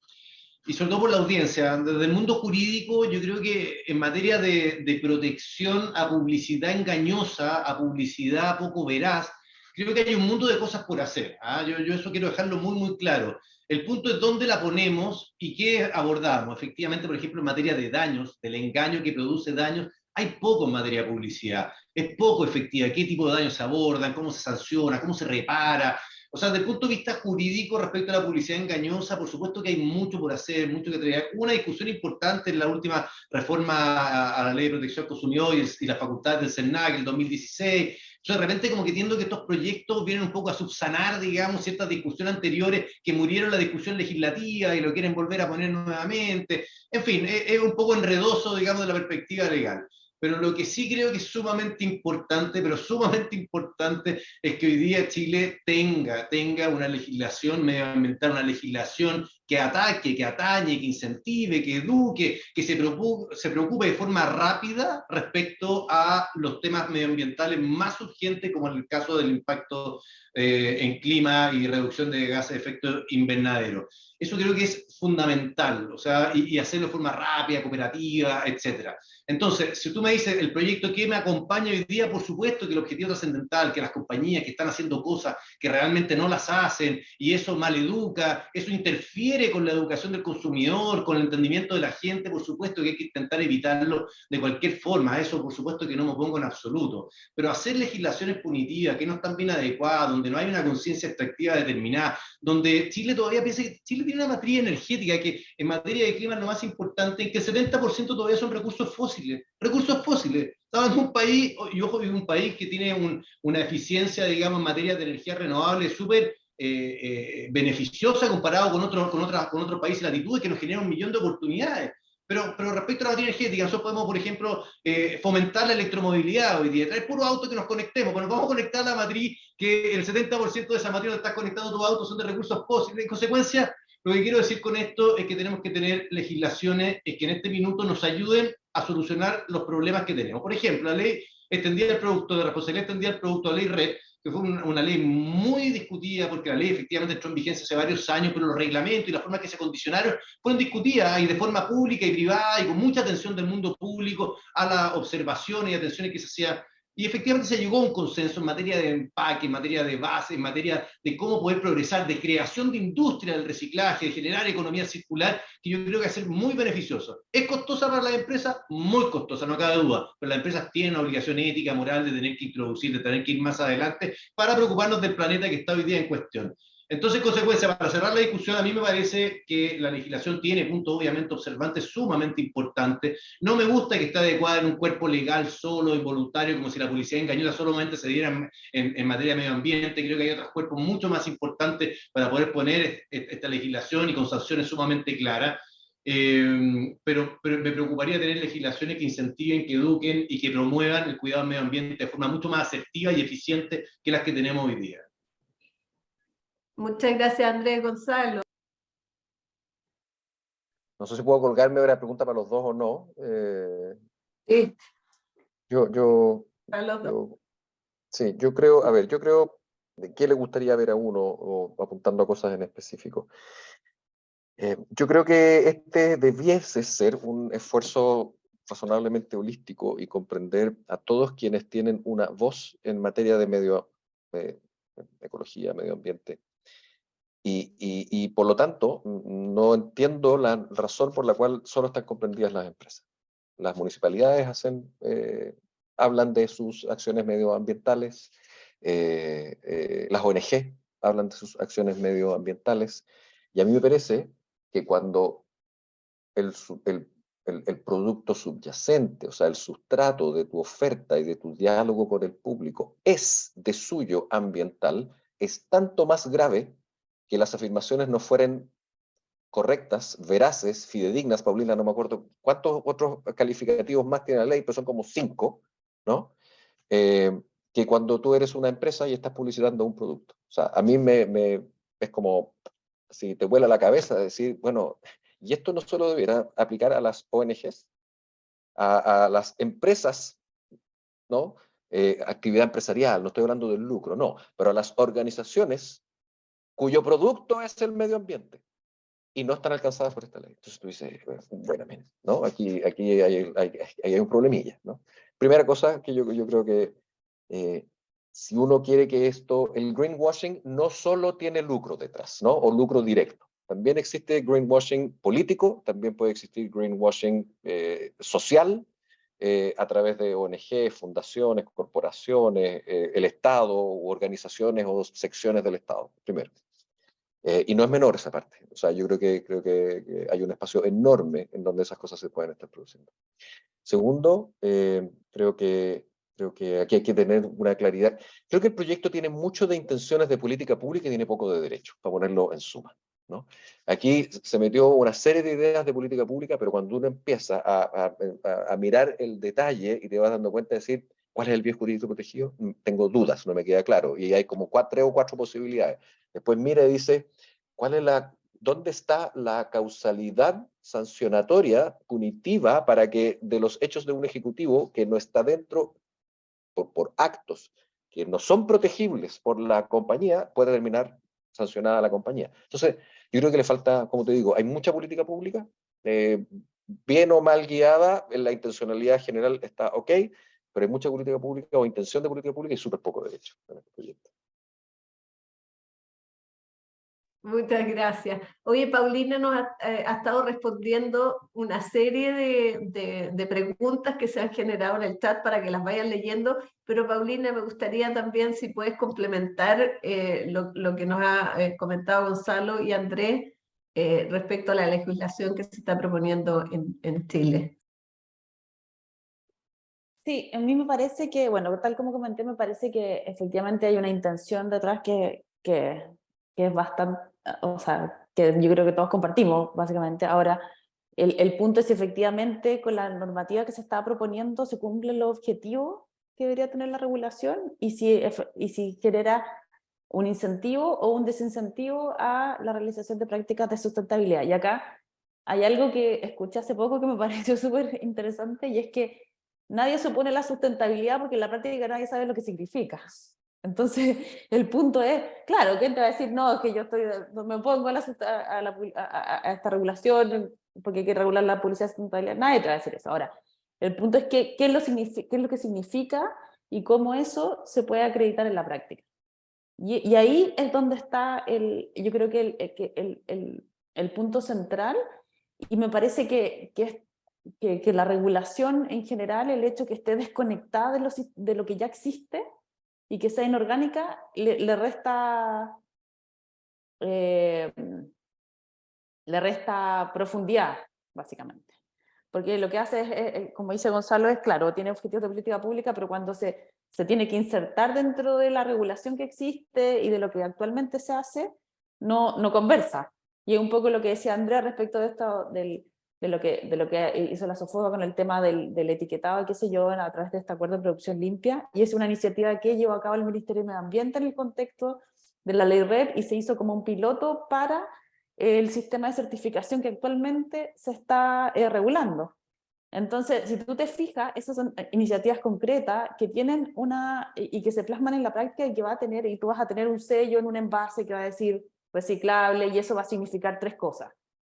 y sobre todo por la audiencia, desde el mundo jurídico, yo creo que en materia de protección a publicidad engañosa, a publicidad poco veraz, creo que hay un mundo de cosas por hacer. ¿Ah? Yo eso quiero dejarlo muy, muy claro. El punto es dónde la ponemos y qué abordamos. Efectivamente, por ejemplo, en materia de daños, del engaño que produce daños, hay poco en materia de publicidad. Es poco efectiva. ¿Qué tipo de daños se abordan? ¿Cómo se sanciona? ¿Cómo se repara? O sea, desde el punto de vista jurídico respecto a la publicidad engañosa, por supuesto que hay mucho por hacer, mucho que traer. Una discusión importante en la última reforma a la Ley de Protección al Consumidor y las facultades del CERNAC, el 2016. Yo de repente como que entiendo que estos proyectos vienen un poco a subsanar, digamos, ciertas discusiones anteriores que murieron en la discusión legislativa y lo quieren volver a poner nuevamente. En fin, es un poco enredoso, digamos, de la perspectiva legal. Pero lo que sí creo que es sumamente importante, pero sumamente importante, es que hoy día Chile tenga una legislación medioambiental, una legislación que ataque, que atañe, que incentive, que eduque, que se preocupe de forma rápida respecto a los temas medioambientales más urgentes, como en el caso del impacto en clima y reducción de gases de efecto invernadero. Eso creo que es fundamental, o sea, y hacerlo de forma rápida, cooperativa, etcétera. Entonces, si tú me dices el proyecto que me acompaña hoy día, por supuesto que el objetivo trascendental, que las compañías que están haciendo cosas que realmente no las hacen, y eso maleduca, eso interfiere con la educación del consumidor, con el entendimiento de la gente, por supuesto que hay que intentar evitarlo de cualquier forma, eso por supuesto que no me opongo en absoluto, pero hacer legislaciones punitivas que no están bien adecuadas, donde no hay una conciencia extractiva determinada, donde Chile todavía piensa que Chile tiene una matriz energética que en materia de clima es lo más importante, en que el 70% todavía son recursos fósiles. Recursos fósiles. Estamos en un país, y ojo, en un país que tiene una eficiencia, digamos, en materia de energía renovable súper beneficiosa comparado con otros países de latitudes que nos generan 1.000.000 de oportunidades. Pero respecto a la materia energética, nosotros podemos, por ejemplo, fomentar la electromovilidad hoy día, traer puro auto que nos conectemos. Bueno, vamos a conectar la matriz, que el 70% de esa matriz donde estás conectando tu auto son de recursos fósiles. En consecuencia, lo que quiero decir con esto es que tenemos que tener legislaciones que en este minuto nos ayuden a solucionar los problemas que tenemos. Por ejemplo, la ley extendida el producto de responsabilidad extendida el producto de la ley RED, que fue una ley muy discutida, porque la ley efectivamente entró en vigencia hace varios años, pero los reglamentos y las formas que se condicionaron fueron discutidas y de forma pública y privada y con mucha atención del mundo público a las observaciones y atenciones que se hacían. Y efectivamente se llegó a un consenso en materia de empaque, en materia de base, en materia de cómo poder progresar, de creación de industria del reciclaje, de generar economía circular, que yo creo que va a ser muy beneficioso. ¿Es costosa para las empresas? Muy costosa, no cabe duda, pero las empresas tienen una obligación ética, moral de tener que introducir, de tener que ir más adelante para preocuparnos del planeta que está hoy día en cuestión. Entonces, en consecuencia, para cerrar la discusión, a mí me parece que la legislación tiene puntos obviamente observantes sumamente importantes. No me gusta que esté adecuada en un cuerpo legal solo, involuntario, como si la publicidad engañosa solamente se diera en materia de medio ambiente. Creo que hay otros cuerpos mucho más importantes para poder poner esta legislación y con sanciones sumamente claras. Pero me preocuparía tener legislaciones que incentiven, que eduquen y que promuevan el cuidado del medio ambiente de forma mucho más asertiva y eficiente que las que tenemos hoy día. Muchas gracias, Andrés. Gonzalo. No sé si puedo colgarme una pregunta para los dos o no. Sí. A los dos. Sí, yo creo de qué le gustaría ver a uno, o apuntando a cosas en específico. Yo creo que este debiese ser un esfuerzo razonablemente holístico y comprender a todos quienes tienen una voz en materia de ecología, medio ambiente. Y por lo tanto, no entiendo la razón por la cual solo están comprendidas las empresas. Las municipalidades hablan de sus acciones medioambientales, las ONG hablan de sus acciones medioambientales, y a mí me parece que cuando el producto subyacente, o sea, el sustrato de tu oferta y de tu diálogo con el público es de suyo ambiental, es tanto más grave que las afirmaciones no fueran correctas, veraces, fidedignas. Paulina, no me acuerdo cuántos otros calificativos más tiene la ley, pero son como 5, ¿no? Que cuando tú eres una empresa y estás publicitando un producto. O sea, a mí es como si te vuela la cabeza decir, bueno, y esto no solo debería aplicar a las ONGs, a las empresas, ¿no? Actividad empresarial, no estoy hablando del lucro, no, pero a las organizaciones cuyo producto es el medio ambiente y no están alcanzadas por esta ley. Entonces tú dices, buenamente, ¿no? Aquí hay un problemilla, ¿no? Primera cosa que yo creo que si uno quiere que esto, el greenwashing no solo tiene lucro detrás, ¿no? O lucro directo. También existe greenwashing político, también puede existir greenwashing social, a través de ONG, fundaciones, corporaciones, el Estado, u organizaciones o secciones del Estado, primero. Y no es menor esa parte. O sea, yo creo que hay un espacio enorme en donde esas cosas se pueden estar produciendo. Segundo, creo que aquí hay que tener una claridad. Creo que el proyecto tiene mucho de intenciones de política pública y tiene poco de derecho, para ponerlo en suma, ¿no? Aquí se metió una serie de ideas de política pública, pero cuando uno empieza a mirar el detalle y te vas dando cuenta de decir, ¿cuál es el bien jurídico protegido? Tengo dudas, no me queda claro. Y hay como 3 o 4 posibilidades. Después mira y dice, ¿dónde está la causalidad sancionatoria punitiva para que de los hechos de un ejecutivo que no está dentro por actos que no son protegibles por la compañía pueda terminar sancionada la compañía? Entonces, yo creo que le falta, como te digo, hay mucha política pública, bien o mal guiada, en la intencionalidad general está ok, pero hay mucha política pública o intención de política pública y súper poco derecho en este proyecto. Muchas gracias. Oye, Paulina nos ha estado respondiendo una serie de preguntas que se han generado en el chat para que las vayan leyendo, pero Paulina, me gustaría también si puedes complementar lo que nos ha comentado Gonzalo y Andrés respecto a la legislación que se está proponiendo en Chile. Sí, a mí me parece que, bueno, tal como comenté, me parece que efectivamente hay una intención detrás que es bastante, o sea, que yo creo que todos compartimos, básicamente. Ahora, el punto es si efectivamente con la normativa que se está proponiendo se cumplen los objetivos que debería tener la regulación y si genera un incentivo o un desincentivo a la realización de prácticas de sustentabilidad. Y acá hay algo que escuché hace poco que me pareció súper interesante, y es que nadie supone la sustentabilidad porque en la práctica nadie sabe lo que significa. Entonces, el punto es, claro, ¿quién te va a decir, no, es que yo me opongo a esta regulación porque hay que regular la publicidad de sustentabilidad? Nadie te va a decir eso. Ahora, el punto es qué es lo que significa y cómo eso se puede acreditar en la práctica. Y ahí es donde está, yo creo que el punto central, y me parece que la regulación en general, el hecho que esté desconectada de lo que ya existe y que sea inorgánica, le resta profundidad, básicamente. Porque lo que hace es, como dice Gonzalo, es claro, tiene objetivos de política pública, pero cuando se tiene que insertar dentro de la regulación que existe y de lo que actualmente se hace, no conversa. Y es un poco lo que decía Andrea respecto de esto, de lo que hizo la SOFOA con el tema del etiquetado, qué sé yo, a través de este acuerdo de producción limpia, y es una iniciativa que llevó a cabo el Ministerio de Medio Ambiente en el contexto de la ley REP, y se hizo como un piloto para el sistema de certificación que actualmente se está regulando. Entonces, si tú te fijas, esas son iniciativas concretas que tienen y que se plasman en la práctica y que va a tener, y tú vas a tener un sello en un envase que va a decir reciclable, y eso va a significar 3 cosas.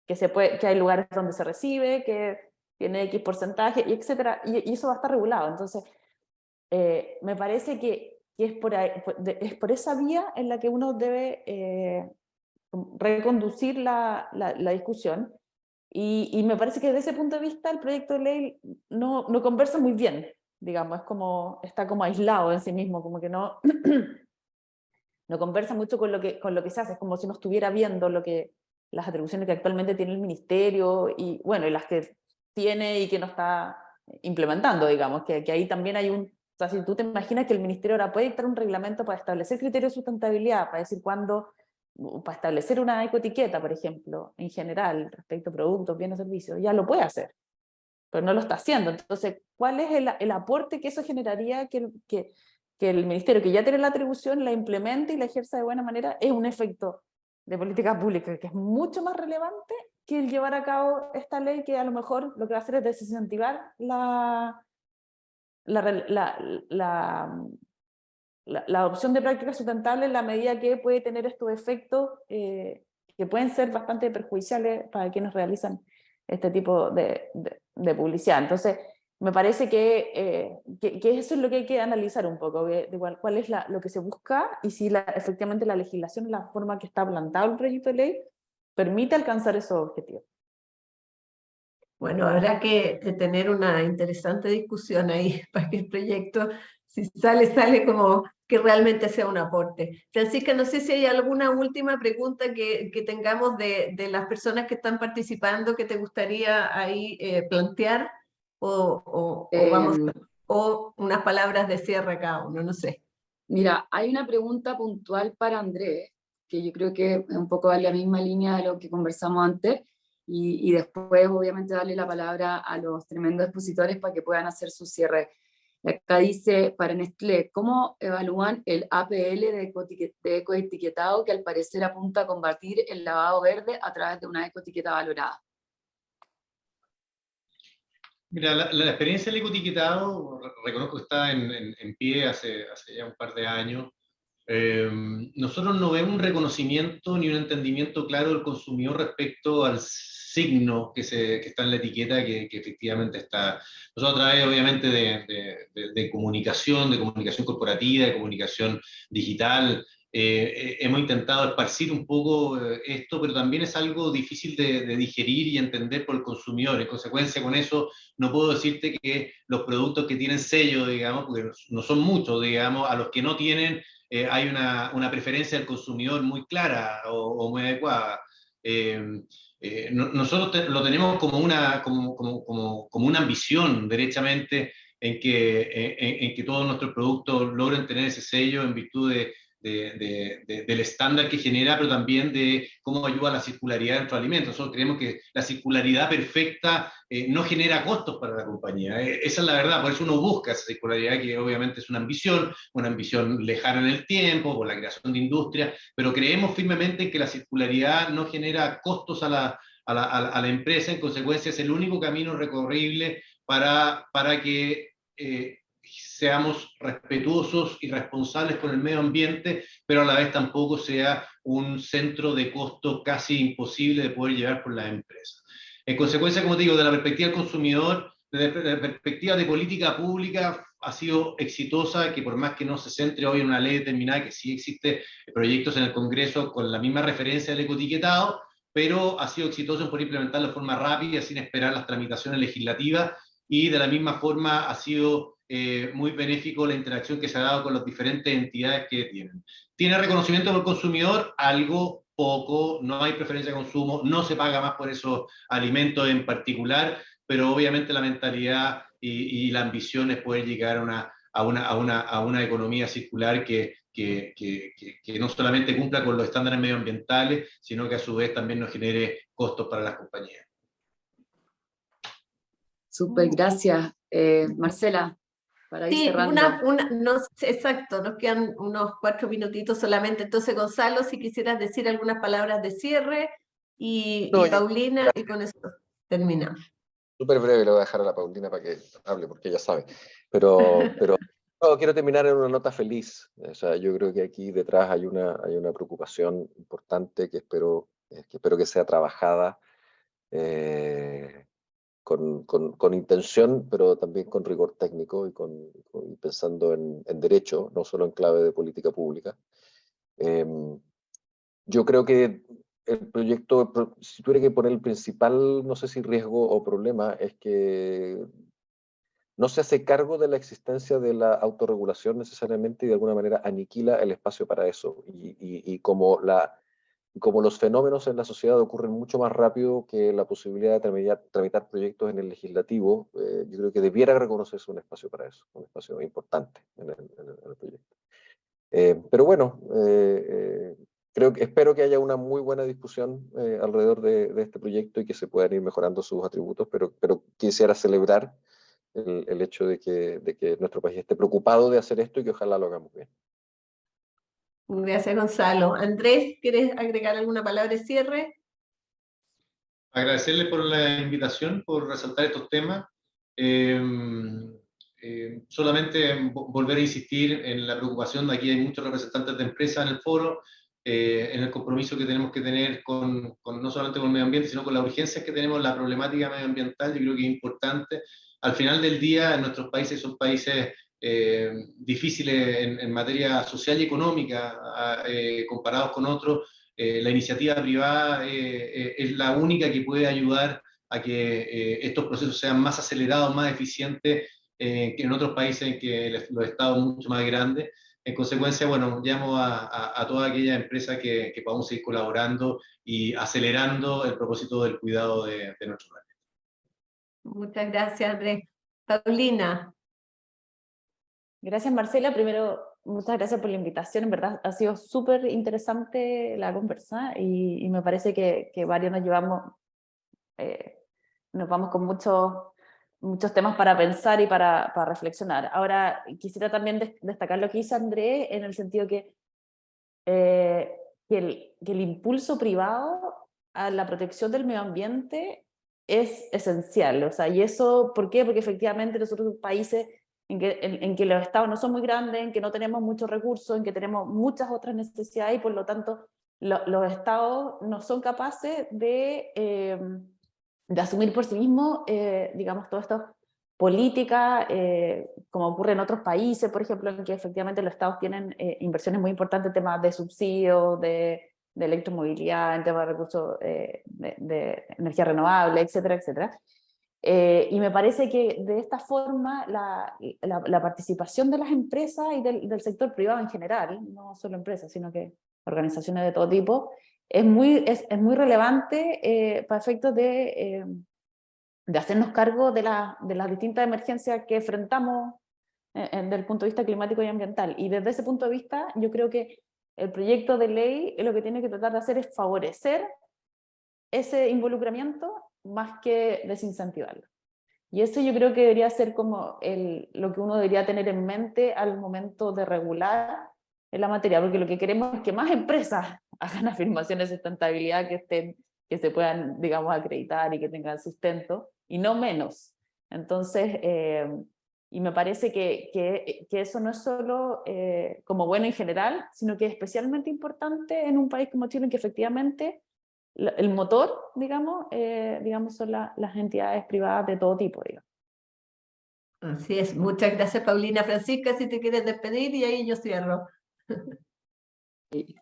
Que hay lugares donde se recibe, que tiene X porcentaje, y etcétera, y eso va a estar regulado. Entonces, me parece que es por esa vía en la que uno debe reconducir la discusión, y me parece que desde ese punto de vista el proyecto de ley no conversa muy bien, digamos, está como aislado en sí mismo, como que no no conversa mucho con lo que se hace, es como si no estuviera viendo las atribuciones que actualmente tiene el ministerio, y bueno, y las que tiene y que no está implementando, digamos, que ahí también hay o sea, si tú te imaginas que el ministerio ahora puede dictar un reglamento para establecer criterios de sustentabilidad, para decir cuándo, para establecer una ecoetiqueta, por ejemplo, en general, respecto a productos, bienes, servicios, ya lo puede hacer, pero no lo está haciendo. Entonces, ¿cuál es el aporte que eso generaría que el ministerio, que ya tiene la atribución, la implemente y la ejerza de buena manera? Es un efecto de política pública que es mucho más relevante que el llevar a cabo esta ley, que a lo mejor lo que va a hacer es desincentivar la adopción de prácticas sustentables, en la medida que puede tener estos efectos que pueden ser bastante perjudiciales para quienes realizan este tipo de publicidad. Entonces, me parece que eso es lo que hay que analizar un poco, de cuál es lo que se busca, y si efectivamente la legislación, la forma que está plantado el proyecto de ley, permite alcanzar esos objetivos. Bueno, habrá que tener una interesante discusión ahí para que el proyecto, si sale como que realmente sea un aporte. Francisca, no sé si hay alguna última pregunta que tengamos de las personas que están participando que te gustaría ahí plantear, o unas palabras de cierre a cada uno, no sé. Mira, hay una pregunta puntual para Andrés, que yo creo que es un poco en la misma línea de lo que conversamos antes, y después obviamente darle la palabra a los tremendos expositores para que puedan hacer su cierre. Acá dice, para Nestlé, ¿cómo evalúan el APL de ecoetiquetado, que al parecer apunta a combatir el lavado verde a través de una ecoetiqueta valorada? Mira, la experiencia del ecoetiquetado, reconozco que está en pie hace ya un par de años. Nosotros no vemos un reconocimiento ni un entendimiento claro del consumidor respecto al signo que está en la etiqueta, que efectivamente está. Nosotros, a través obviamente de comunicación corporativa, de comunicación digital, hemos intentado esparcir un poco esto, pero también es algo difícil de digerir y entender por el consumidor. En consecuencia, con eso no puedo decirte que los productos que tienen sello, digamos, porque no son muchos, digamos, a los que no tienen, hay una preferencia del consumidor muy clara o muy adecuada. Nosotros lo tenemos como una ambición, derechamente, en que todos nuestros productos logren tener ese sello en virtud del estándar que genera, pero también de cómo ayuda a la circularidad de nuestros alimentos. Nosotros creemos que la circularidad perfecta no genera costos para la compañía. Esa es la verdad, por eso uno busca esa circularidad, que obviamente es una ambición lejana en el tiempo, por la creación de industria, pero creemos firmemente en que la circularidad no genera costos a la empresa. En consecuencia, es el único camino recorrible para que seamos respetuosos y responsables con el medio ambiente, pero a la vez tampoco sea un centro de costo casi imposible de poder llevar por las empresas. En consecuencia, como te digo, de la perspectiva del consumidor, desde la perspectiva de política pública, ha sido exitosa, que por más que no se centre hoy en una ley determinada, que sí existe proyectos en el Congreso con la misma referencia del ecoetiquetado, pero ha sido exitoso en poder implementarlo de forma rápida, sin esperar las tramitaciones legislativas, y de la misma forma ha sido muy benéfico la interacción que se ha dado con las diferentes entidades que tienen. ¿Tiene reconocimiento del consumidor? Algo poco, no hay preferencia de consumo, no se paga más por esos alimentos en particular, pero obviamente la mentalidad y la ambición es poder llegar a una economía circular que no solamente cumpla con los estándares medioambientales, sino que a su vez también nos genere costos para las compañías. Súper, gracias. Marcela, para ir Sí, cerrando. no sé, exacto, nos quedan unos 4 minutitos solamente. Entonces, Gonzalo, si quisieras decir algunas palabras de cierre, y Paulina, y con eso terminamos. Súper breve, le voy a dejar a la Paulina para que hable, porque ella sabe. Pero no, quiero terminar en una nota feliz. O sea, yo creo que aquí detrás hay una preocupación importante que espero que sea trabajada con intención, pero también con rigor técnico y pensando en derecho, no solo en clave de política pública. Yo creo que el proyecto, si tuviera que poner el principal, no sé si riesgo o problema, es que no se hace cargo de la existencia de la autorregulación necesariamente y de alguna manera aniquila el espacio para eso. Y como los fenómenos en la sociedad ocurren mucho más rápido que la posibilidad de tramitar proyectos en el legislativo, yo creo que debiera reconocerse un espacio para eso, un espacio importante en el proyecto. Pero bueno, espero que haya una muy buena discusión alrededor de este proyecto y que se puedan ir mejorando sus atributos, pero quisiera celebrar el hecho de que nuestro país esté preocupado de hacer esto y que ojalá lo hagamos bien. Gracias, Gonzalo. Andrés, ¿quieres agregar alguna palabra de cierre? Agradecerle por la invitación, por resaltar estos temas. Solamente volver a insistir en la preocupación, aquí hay muchos representantes de empresas en el foro, en el compromiso que tenemos que tener no solamente con el medio ambiente, sino con las urgencias que tenemos, la problemática medioambiental, yo creo que es importante. Al final del día, nuestros países son países difíciles en materia social y económica, comparados con otros. La iniciativa privada es la única que puede ayudar a que estos procesos sean más acelerados, más eficientes que en otros países en que los estados son mucho más grandes. En consecuencia, bueno, llamo a todas aquellas empresas que podamos seguir colaborando y acelerando el propósito del cuidado de nuestro planeta. Muchas gracias, Andrés. Paulina. Gracias, Marcela. Primero, muchas gracias por la invitación. En verdad, ha sido súper interesante la conversa y me parece que varios nos vamos con muchos temas para pensar y para reflexionar. Ahora, quisiera también destacar lo que dice Andrés en el sentido que el impulso privado a la protección del medio ambiente es esencial. O sea, ¿y eso por qué? Porque efectivamente nosotros somos países en que los estados no son muy grandes, en que no tenemos muchos recursos, en que tenemos muchas otras necesidades y por lo tanto los estados no son capaces de asumir por sí mismos, digamos, todas estas políticas, como ocurre en otros países, por ejemplo, en que efectivamente los estados tienen inversiones muy importantes en temas de subsidios, de electromovilidad, en temas de recursos de energía renovable, etcétera, etcétera. Y me parece que de esta forma la participación de las empresas y del sector privado en general, no solo empresas, sino que organizaciones de todo tipo, es muy relevante para efectos de hacernos cargo de las distintas emergencias que enfrentamos desde el punto de vista climático y ambiental. Y desde ese punto de vista, yo creo que el proyecto de ley lo que tiene que tratar de hacer es favorecer ese involucramiento más que desincentivarlo. Y eso yo creo que debería ser como lo que uno debería tener en mente al momento de regular en la materia, porque lo que queremos es que más empresas hagan afirmaciones de sustentabilidad que se puedan, digamos, acreditar y que tengan sustento, y no menos. Entonces, y me parece que eso no es solo como bueno en general, sino que es especialmente importante en un país como Chile, en que efectivamente el motor, digamos, son las entidades privadas de todo tipo, digamos. Así es. Muchas gracias, Paulina. Francisca, si te quieres despedir y ahí yo cierro.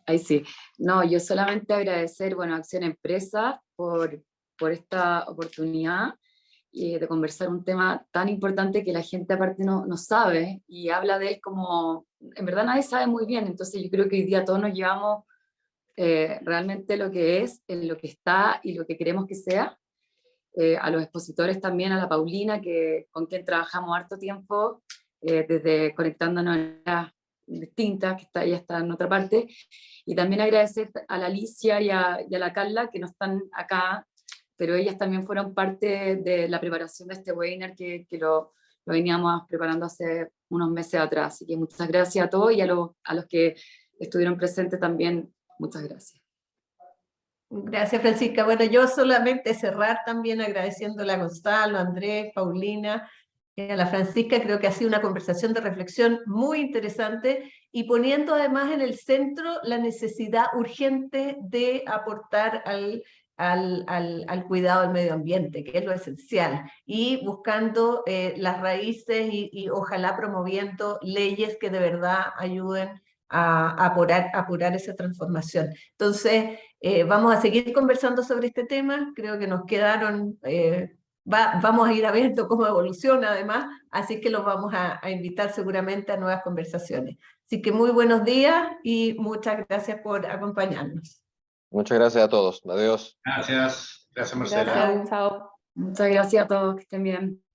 Ahí sí. No, yo solamente agradecer, bueno, Acción Empresa por esta oportunidad de conversar un tema tan importante que la gente aparte no sabe y habla de él como, en verdad nadie sabe muy bien, entonces yo creo que hoy día todos nos llevamos realmente lo que es, en lo que está y lo que queremos que sea. A los expositores también, a la Paulina, con quien trabajamos harto tiempo, desde conectándonos en las distintas, que ella está en otra parte, y también agradecer a la Alicia y a la Carla, que no están acá, pero ellas también fueron parte de la preparación de este webinar que lo veníamos preparando hace unos meses atrás, así que muchas gracias a todos y a los que estuvieron presentes también, muchas gracias. Gracias, Francisca. Bueno, yo solamente cerrar también agradeciéndole a Gonzalo, a Andrés, Paulina, a la Francisca. Creo que ha sido una conversación de reflexión muy interesante y poniendo además en el centro la necesidad urgente de aportar al cuidado del medio ambiente, que es lo esencial, y buscando las raíces y ojalá promoviendo leyes que de verdad ayuden a apurar esa transformación. Entonces, vamos a seguir conversando sobre este tema. Creo que nos quedaron vamos a ir a ver cómo evoluciona además, así que los vamos a invitar seguramente a nuevas conversaciones. Así que muy buenos días y muchas gracias por acompañarnos. Muchas gracias a todos. Adiós. Gracias, Marcela. Gracias, chao. Muchas gracias a todos, que estén bien.